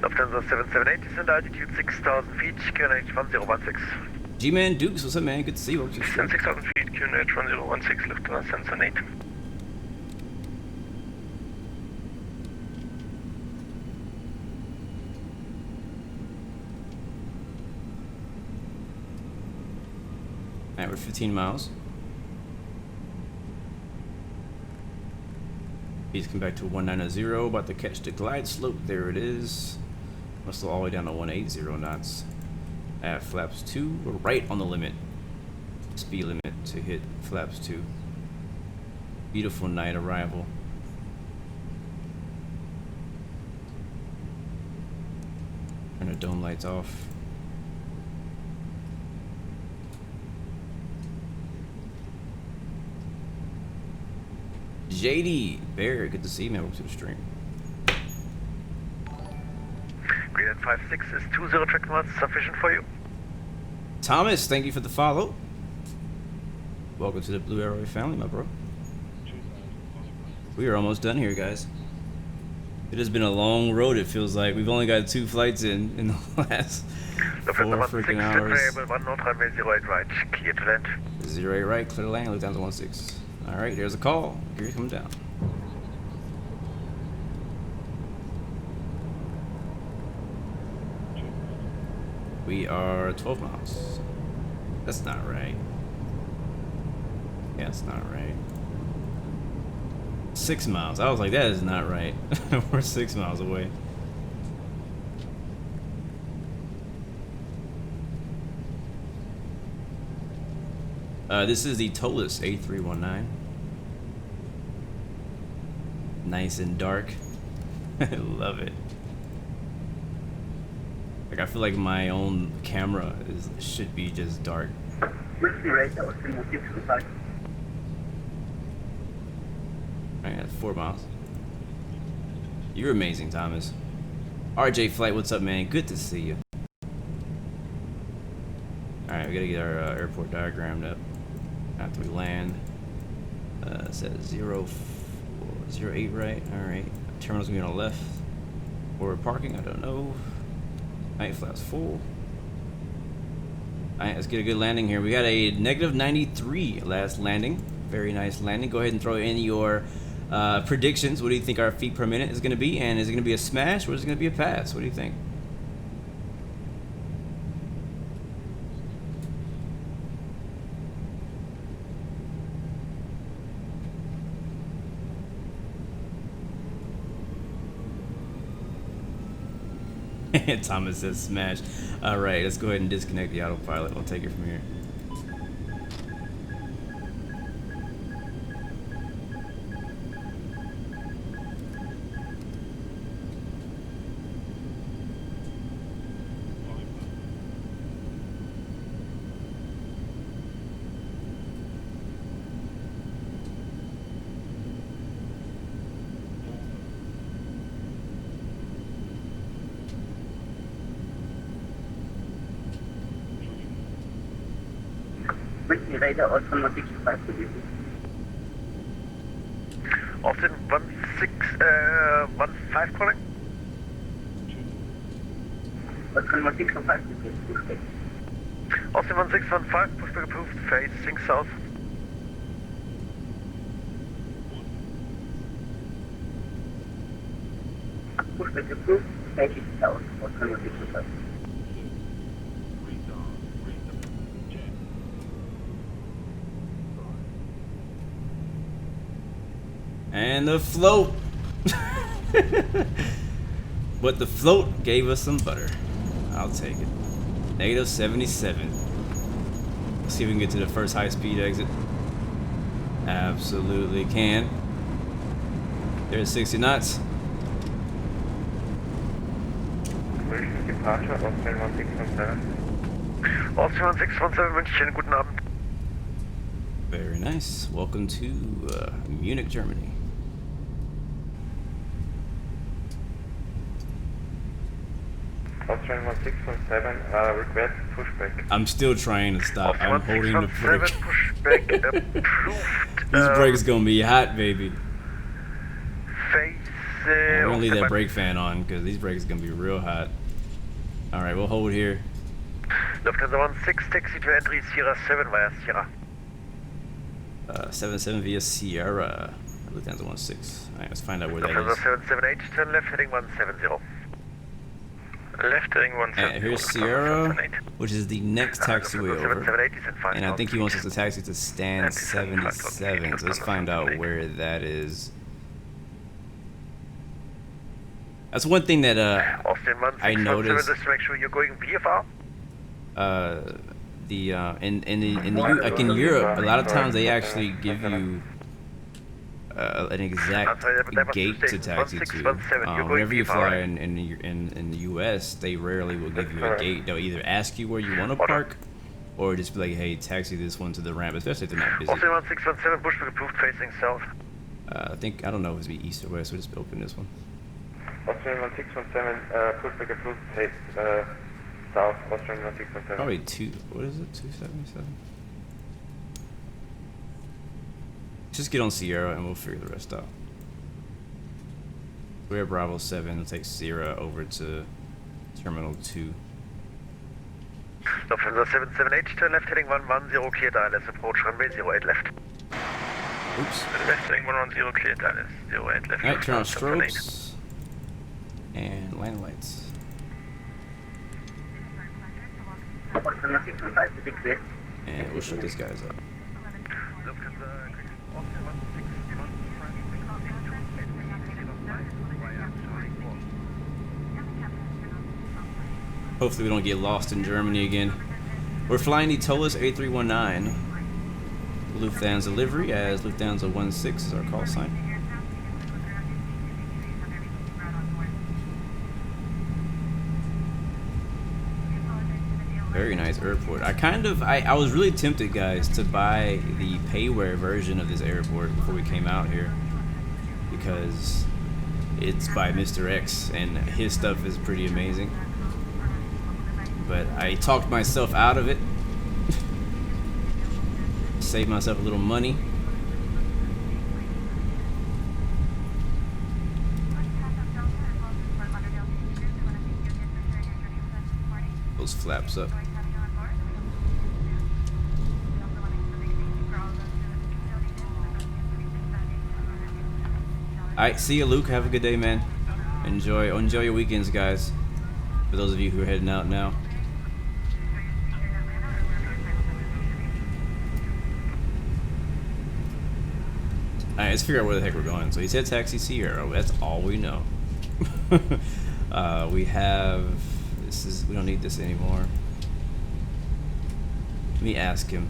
Lufthansa 778, descent altitude 6,000 feet, QNH 1016. G-Man Dukes, what's up, man? Good to see you. Welcome to the stream. 6,000 feet, QNH 1016, Lufthansa 778. Alright, we're 15 miles. He's come back to 190, about to catch the glide slope. There it is. Must slow all the way down to 180 knots. At flaps 2, we're right on the limit. Speed limit to hit flaps 2. Beautiful night arrival. Turn the dome lights off. JD Bear, good to see you, man. Welcome to the stream. Greenland 56 is 20 track marks sufficient for you. Thomas, thank you for the follow. Welcome to the Blue Arrow family, my bro. We are almost done here, guys. It has been a long road, it feels like. We've only got 2 flights in the last 4 freaking hours. Variable 1 North runway 08 right, clear to land. 08 right, clear to land, look down to 16. Alright, there's a call. Here come down. We are 12 miles. That's not right. Yeah, that's not right. 6 miles. I was like, that is not right. We're 6 miles away. This is the Tolis A319. Nice and dark. I love it. Like, I feel like my own camera should be just dark. Alright, that's 4 miles. You're amazing, Thomas. RJ Flight, what's up, man? Good to see you. Alright, we gotta get our airport diagrammed up after we land. It says 08 right. Alright. Terminal's gonna be on the left. Or parking, I don't know. Alright, flaps full. Alright, let's get a good landing here. We got a -93 last landing. Very nice landing. Go ahead and throw in your predictions. What do you think our feet per minute is going to be? And is it going to be a smash or is it going to be a pass? What do you think? Thomas says smash. Alright, let's go ahead and disconnect the autopilot. I'll take it from here. Radar Austin 165 to you. Austin 1615 calling. Austin 1615 to you. Austin 1615, pushback approved, facing south. Pushback approved, facing south. Austin 1615. And the float. But the float gave us some butter. I'll take it. -77. Let's see if we can get to the first high-speed exit. Absolutely can. There's 60 knots. Departure, Austin 1617. Austin 1617, wünsche ich einen guten Abend. Very nice. Welcome to Munich, Germany. Austrian 1617, request pushback. I'm still trying to stop. I'm holding the brake. Pushback approved. This brake's gonna be hot, baby. Face. I'm gonna leave that brake fan on because these brakes are gonna be real hot. All right, we'll hold here. Lufthansa 16, taxi to entry Sierra 7 via Sierra. 77 via Sierra. Lufthansa 16. All right, let's find out where that Lufthansa is. 778, turn left heading 170. Left heading 170. Here's Sierra, which is the next taxiway over. 778 is in 5 And I think he wants us to taxi to stand 77. So let's find out where that is. That's one thing that Austin I noticed. Just to make sure you're going VFR. Like in Europe, a lot of times they actually give you an exact gate to taxi to. Whenever you fly in the U.S., they rarely will give you a gate. They'll either ask you where you want to park, or just be like, "Hey, taxi this one to the ramp," especially if they're not busy. Austin 1617, Bushwick approved, facing south. I don't know if it's be east or west. We'll just open this one. Austrian 1617, pushback approved, face south, Austrian 1617. Probably what is it, 277? Just get on Sierra and we'll figure the rest out. We're at Bravo 7, we'll take Sierra over to Terminal 2. Lufthansa 778 to left heading 110 clear dial, approach runway 08 left. Oops. Left heading 110 clear dial, 08 left. Alright, turn on strobes. And landing lights. And we'll shut these guys up. Hopefully we don't get lost in Germany again. We're flying the Tolis A319. Lufthansa livery as Lufthansa 16 is our call sign. Very nice airport. I was really tempted, guys, to buy the payware version of this airport before we came out here, because it's by Mr. X and his stuff is pretty amazing. But I talked myself out of it. Saved myself a little money. Those flaps up. Alright, see you, Luke. Have a good day, man. Enjoy your weekends, guys. For those of you who are heading out now. Alright, let's figure out where the heck we're going. So he said taxi Sierra. That's all we know. We have... we don't need this anymore. Let me ask him.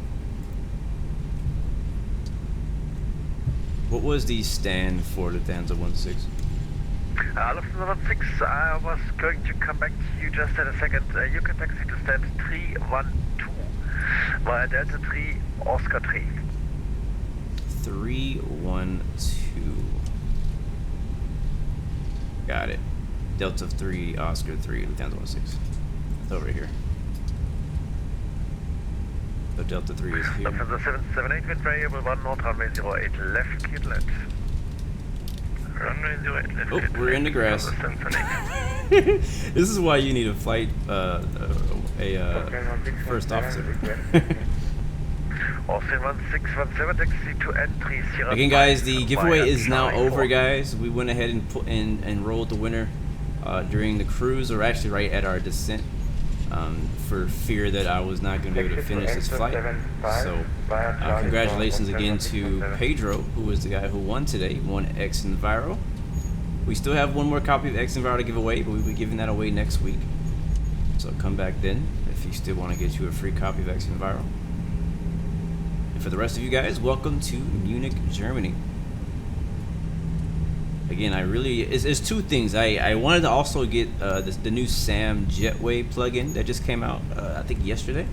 What was the stand for Lufthansa 16? Lufthansa 16, I was going to come back to you just in a second. You can taxi to stand 312 via Delta 3, Oscar 3. 312. Got it. Delta 3, Oscar 3, Lufthansa 16. It's over here. So Delta 3 is here. Lufthansa 778 wind variable 1 north, runway 08 left, cleared left. Runway 08 left. Oh, we're in the grass. This is why you need a flight, first officer. Austin 1617, taxi to entry, Sierra. Again, guys, the giveaway is now over, guys. We went ahead and put in and rolled the winner during the cruise, or actually right at our descent, for fear that I was not going to be able to finish this flight. So, congratulations again to Pedro, who was the guy who won today. Won Xenviro. We still have one more copy of Xenviro to give away, but we'll be giving that away next week. So come back then if you still want to get you a free copy of Xenviro. And for the rest of you guys, welcome to Munich, Germany. Again, it's two things. I wanted to also get the new SAM Jetway plugin that just came out, I think yesterday.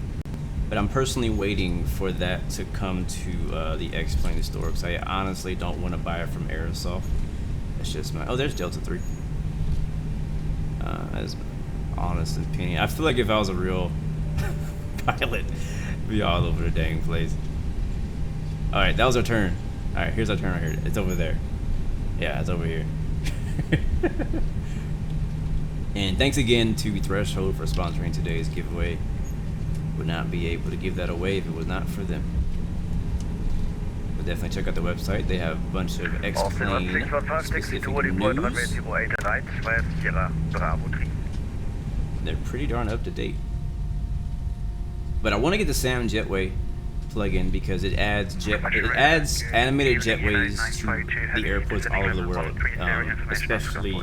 But I'm personally waiting for that to come to the X-Plane store, because I honestly don't want to buy it from Aerosoft. That's just my... Oh, there's Delta 3. That's honest opinion. I feel like if I was a real pilot, I'd be all over the dang place. Alright, that was our turn. Alright, here's our turn right here. It's over there. Yeah, it's over here. And thanks again to Threshold for sponsoring today's giveaway. Would not be able to give that away if it was not for them. But definitely check out the website. They have a bunch of X-Plane specific news. They're pretty darn up to date. But I want to get the SAM Jetway plugin because it adds animated jetways to the airports all over the world, especially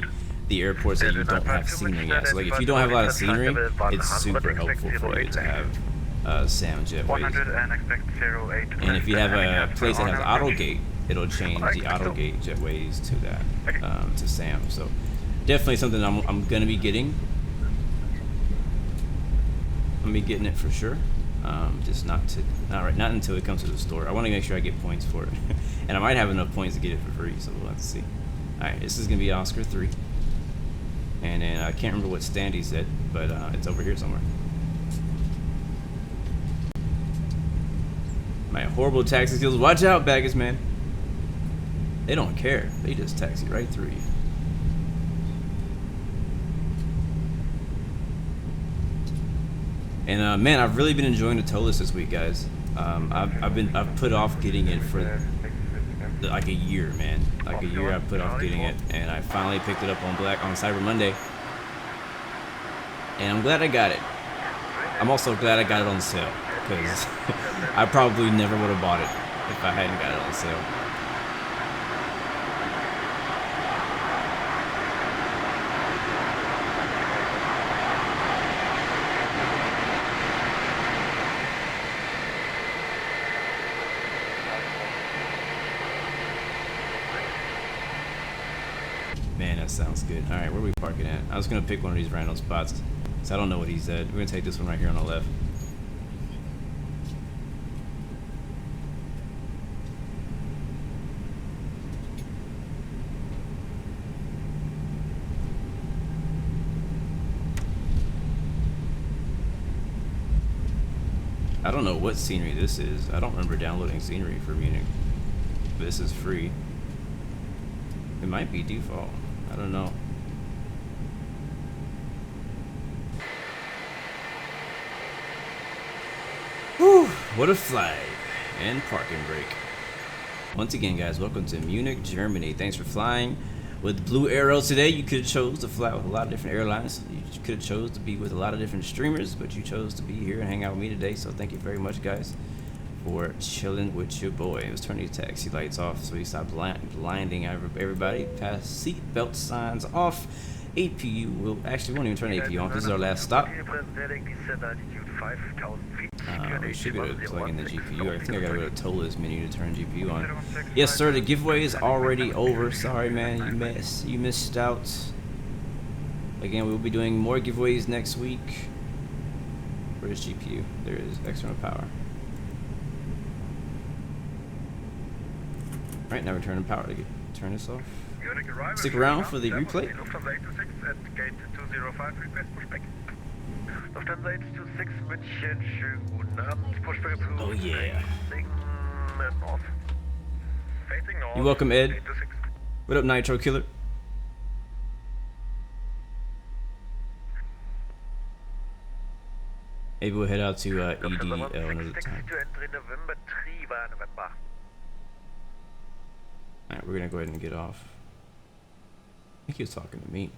the airports that you don't have scenery at. So like if you don't have a lot of scenery, it's super helpful for you to have SAM jetways. And if you have a place that has AutoGate, it'll change the AutoGate jetways to that, to SAM. So definitely something I'm gonna be getting. I'm gonna be getting it for sure. Just not until it comes to the store. I want to make sure I get points for it. And I might have enough points to get it for free, so we'll have to see. Alright, this is going to be Oscar 3. And then I can't remember what stand he said, but it's over here somewhere. My horrible taxi skills. Watch out, baggage man. They don't care. They just taxi right through you. And man, I've really been enjoying the toeless this week, guys. I've put off getting it for like a year, man. Like a year I've put off getting it, and I finally picked it up on Cyber Monday. And I'm glad I got it. I'm also glad I got it on sale, because I probably never would have bought it if I hadn't got it on sale. Man, that sounds good. Alright, where are we parking at? I was going to pick one of these random spots, so I don't know what he's at. We're going to take this one right here on the left. I don't know what scenery this is. I don't remember downloading scenery for Munich. This is free. It might be default. I don't know. Whew, what a flag and parking brake. Once again, guys, welcome to Munich, Germany. Thanks for flying with Blue Arrow today. You could have chose to fly with a lot of different airlines. You could have chose to be with a lot of different streamers, but you chose to be here and hang out with me today. So thank you very much, guys, for chilling with your boy. Let's turn these taxi lights off so we stop blinding everybody. Pass seat belt signs off. APU will actually won't even turn APU on. This is our last stop. We should be able to plug in the GPU. I think I gotta go to Tola's menu to turn GPU on. Yes, sir. The giveaway is already over. Sorry, man. You missed out. Again, we'll be doing more giveaways next week. Where's GPU? There it is. External power. Right, now we're turning power to turn this off. Stick around for the replay. Oh yeah. You welcome, Ed. What up, Nitro Killer? Maybe we'll head out to EDDF another time. Alright, we're gonna go ahead and get off. I think he was talking to me.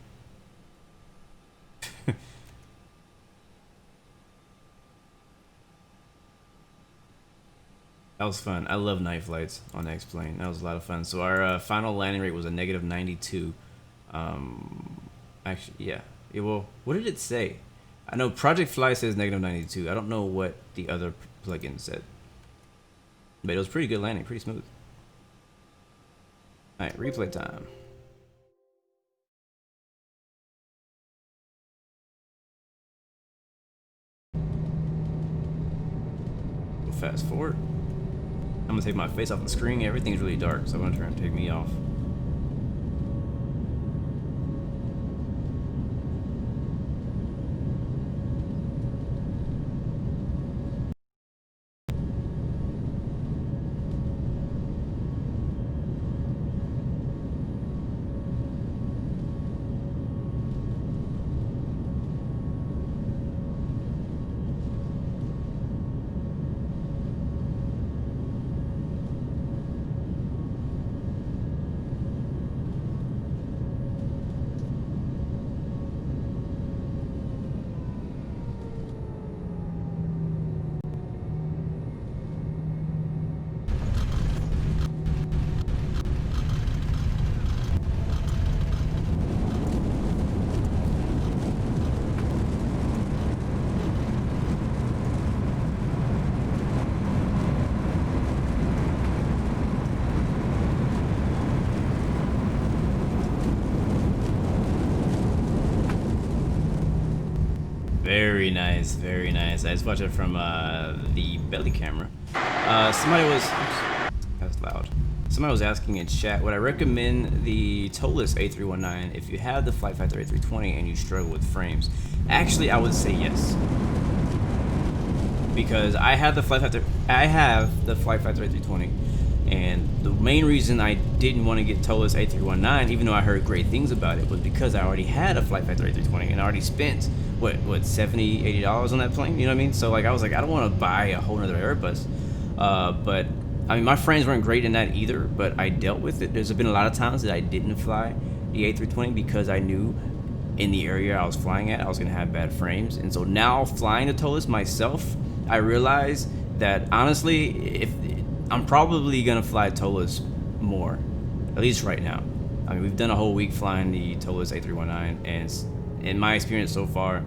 That was fun. I love night flights on X-Plane. That was a lot of fun. So our final landing rate was a negative 92. Actually, yeah. Well, what did it say? I know Project Fly says negative 92. I don't know what the other plugin said. But it was pretty good landing, pretty smooth. Alright, replay time. We'll fast forward. I'm gonna take my face off the screen. Everything's really dark, so I'm gonna try and take me off. Very nice, very nice. I just watched it from the belly camera. Somebody was, oops, that's loud. Somebody was asking in chat, would I recommend the Toeless A319 if you have the Flight Factor A320 and you struggle with frames? Actually, I would say yes. Because I have the Flight Factor A320, And the main reason I didn't want to get TOLUS A319, even though I heard great things about it, was because I already had a Flight Factor A320 and I already spent what $70, $80 on that plane. You know what I mean? So like I was like, I don't want to buy a whole nother Airbus. But I mean, my frames weren't great in that either, but I dealt with it. There's been a lot of times that I didn't fly the A320 because I knew in the area I was flying at, I was gonna have bad frames. And so now flying the TOLUS myself, I realize that honestly, if I'm probably gonna fly TOLUS more, at least right now. I mean, we've done a whole week flying the TOLUS A319, and in my experience so far,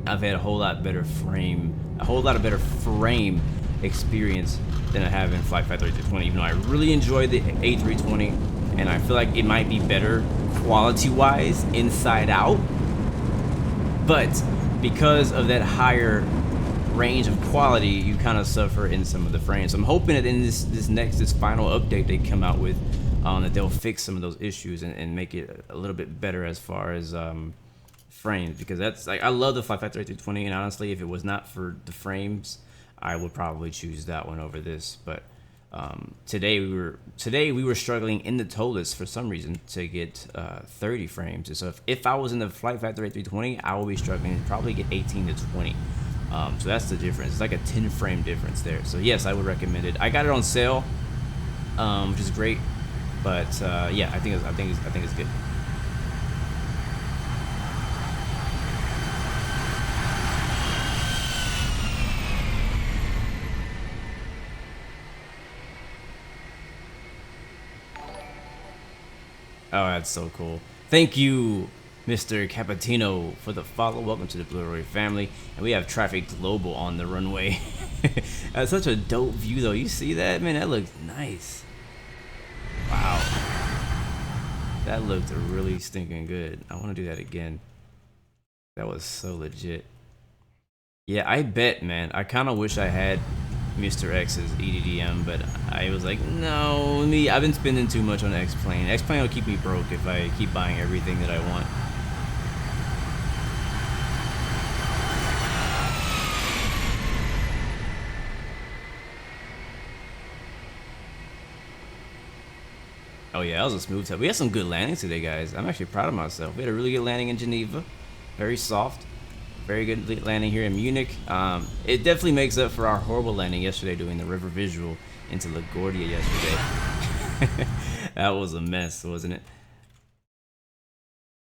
I've had a whole lot better frame experience than I have in Flight Factor A320. Even though I really enjoy the A320, and I feel like it might be better quality-wise inside out, but because of that higher range of quality, you kind of suffer in some of the frames. So I'm hoping that in this final update they come out with, that they'll fix some of those issues and make it a little bit better as far as frames, because that's like, I love the Flight Factor A320, and honestly, if it was not for the frames, I would probably choose that one over this. But today we were struggling in the TOLUS for some reason to get 30 frames. And so if I was in the Flight Factor A320, I would be struggling to probably get 18 to 20. So that's the difference. It's like a 10 frame difference there. So yes, I would recommend it. I got it on sale, which is great. But yeah, I think it's good. Oh, that's so cool. Thank you, Mr. Capitino, for the follow. Welcome to the Blue Roy family. And we have Traffic Global on the runway. That's such a dope view, though. You see that? Man, that looks nice. Wow. That looked really stinking good. I want to do that again. That was so legit. Yeah, I bet, man. I kind of wish I had Mr. X's EDDM, but I was like, no, I've been spending too much on X-Plane. X-Plane will keep me broke if I keep buying everything that I want. Oh yeah, that was a smooth test. We had some good landings today, guys. I'm actually proud of myself. We had a really good landing in Geneva. Very soft. Very good landing here in Munich. It definitely makes up for our horrible landing yesterday doing the river visual into LaGuardia yesterday. That was a mess, wasn't it?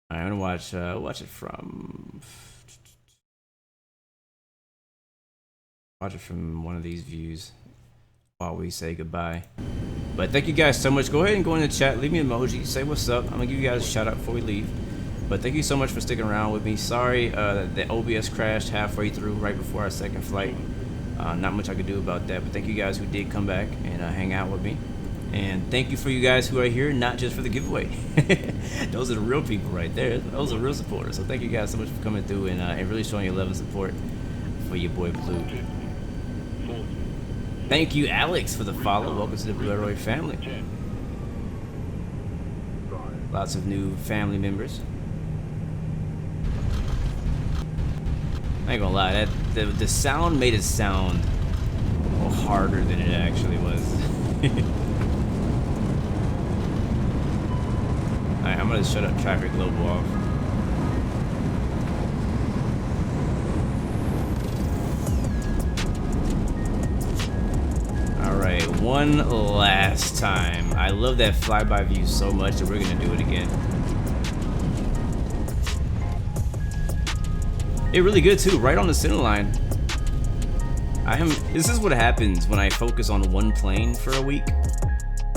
All right, I'm gonna watch it from one of these views while we say goodbye. But thank you guys so much. Go ahead and go in the chat, leave me an emoji, say what's up. I'm gonna give you guys a shout out before we leave. But thank you so much for sticking around with me. Sorry that the OBS crashed halfway through, right before our second flight. Not much I could do about that, but thank you guys who did come back and hang out with me. And thank you for you guys who are here, not just for the giveaway. Those are the real people right there. Those are real supporters. So thank you guys so much for coming through and really showing your love and support for your boy Blue. Thank you, Alex, for the follow. Welcome to the Blue Roy family. Lots of new family members. I ain't gonna lie, the sound made it sound harder than it actually was. Alright, I'm gonna shut up Traffic Global off. Alright, one last time. I love that flyby view so much that we're gonna do it again. It really good too, right on the center line. This is what happens when I focus on one plane for a week.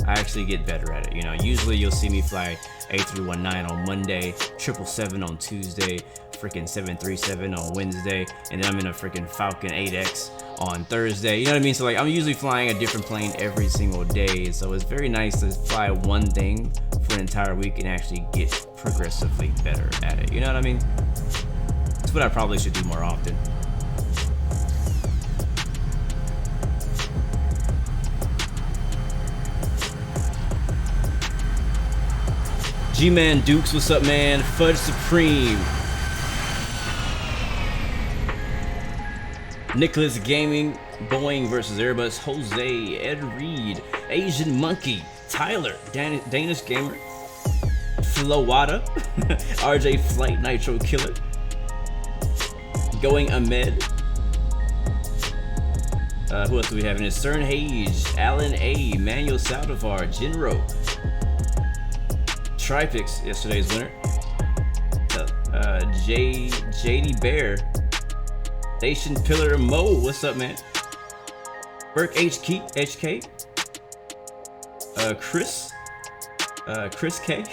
I actually get better at it. You know, usually you'll see me fly A319 on Monday, 777 on Tuesday, freaking 737 on Wednesday, and then I'm in a freaking Falcon 8X on Thursday. You know what I mean? So like, I'm usually flying a different plane every single day. So it's very nice to fly one thing for an entire week and actually get progressively better at it. You know what I mean? That's what I probably should do more often. G-Man Dukes, what's up, man? Fudge Supreme. Nicholas Gaming, Boeing versus Airbus, Jose, Ed Reed, Asian Monkey, Tyler, Danish Gamer, Flowada, RJ Flight Nitro Killer, Going Ahmed. Who else do we have in this? CERN Hage, Alan A, Manuel Saldivar, Jinro, Tripix, yesterday's winner, JD Bear, Station Pillar Mo, what's up, man? Burke HK, Chris K.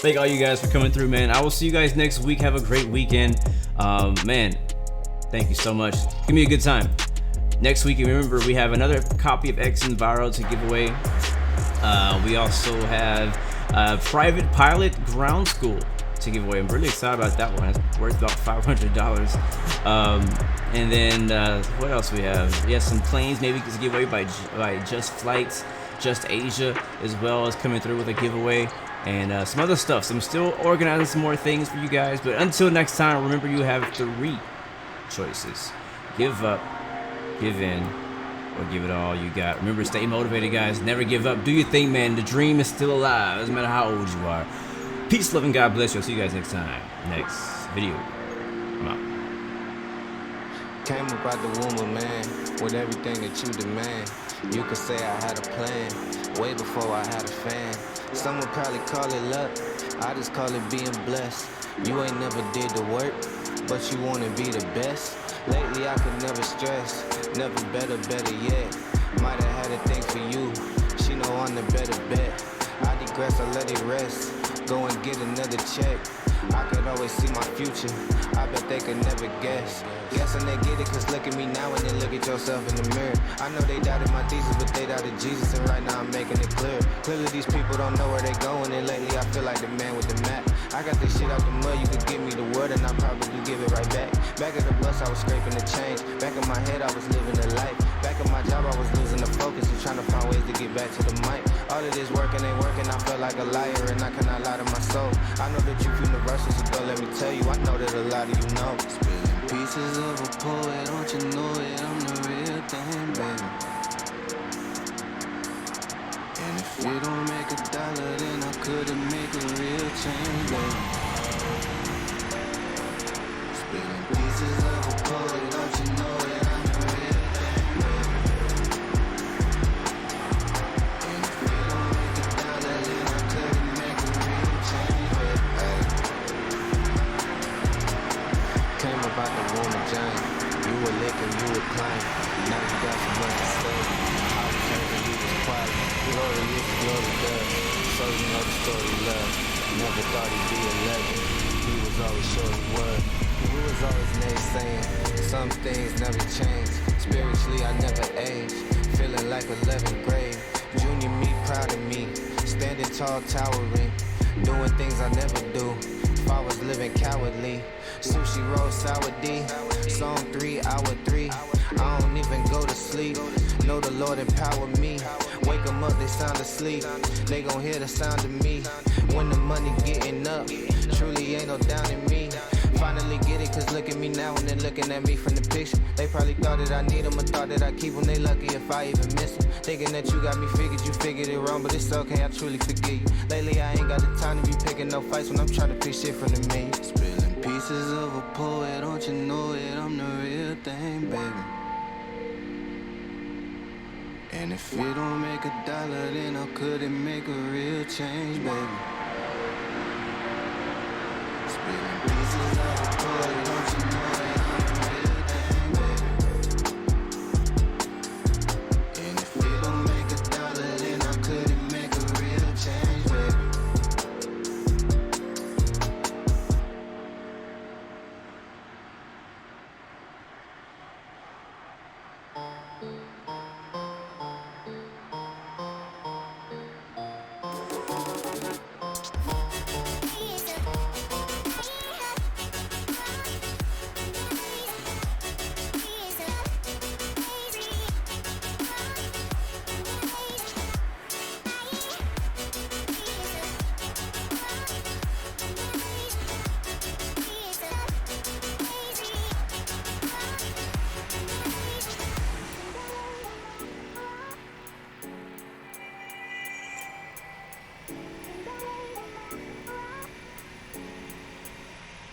Thank all you guys for coming through, man. I will see you guys next week. Have a great weekend. Man, thank you so much. Give me a good time. Next week, remember, we have another copy of Xenviro to give away. We also have Private Pilot Ground School to give away. I'm really excited about that one. It's worth about $500. And then what else we have? We have some planes maybe to give away by Just Flights, Just Asia, as well as coming through with a giveaway. And some other stuff. So I'm still organizing some more things for you guys. But until next time, remember, you have 3 choices: give up, give in, or give it all you got. Remember, stay motivated, guys. Never give up. Do your thing, man. The dream is still alive. Doesn't matter how old you are. Peace, love, and God bless you. I'll see you guys next time. Next video. I'm out. Came up out the womb of man with everything that you demand. You could say I had a plan way before I had a fan. Some would probably call it luck. I just call it being blessed. You ain't never did the work, but you wanna be the best. Lately I could never stress, never better yet. Might have had a thing for you, she know I'm the better bet. I digress, I let it rest, go and get another check. I could always see my future, I bet they could never guess. Guessing they get it, cause look at me now and then look at yourself in the mirror. I know they doubted my thesis, but they doubted Jesus, and right now I'm making it clear. Clearly these people don't know where they going, and lately I feel like the man with the map. I got this shit out the mud, you could give me the word and I'll probably give it right back. Back at the bus I was scraping the change, back in my head I was living the life. Back in my job I was losing the focus and trying to find ways to get back to the mic. All of this working ain't working, I felt like a liar and I cannot lie to my soul. I know the truth universal, so don't let me tell you, I know that a lot of you know. Spilling pieces of a poet, don't you know it, I'm the real thing, baby. And if it don't make $1, then I couldn't make a real change, baby. Spilling pieces of a poet, don't you know it, I'm the real thing, baby. And if it don't make $1, then I couldn't make a real change, baby. Came about the womb of giant. You were licking, you were climbing. Now you got so much to say. I was thinking you was quiet. Glory is glory does. So you know the story love. Never thought he'd be a legend. He was always sure he was. We was always naysaying. Some things never change. Spiritually I never age. Feeling like 11th grade. Junior me, proud of me. Standing tall, towering. Doing things I never do. If I was living cowardly. Sushi roll, sour D. Song 3, hour 3. I don't even go to sleep. Know the Lord empower me. Wake them up, they sound asleep. They gon' hear the sound of me. When the money getting up, truly ain't no down in me. Finally get it, cause look at me now and then looking at me from the picture. They probably thought that I need them or thought that I keep them. They lucky if I even miss them. Thinking that you got me figured, you figured it wrong, but it's okay, I truly forgive you. Lately I ain't got the time to be picking no fights when I'm trying to pick shit from the me. Spilling pieces of a poet, don't you know it, I'm the real thing, baby. And if it don't make $1, then I couldn't make a real change, baby. Spilling pieces of a poet, don't you know it?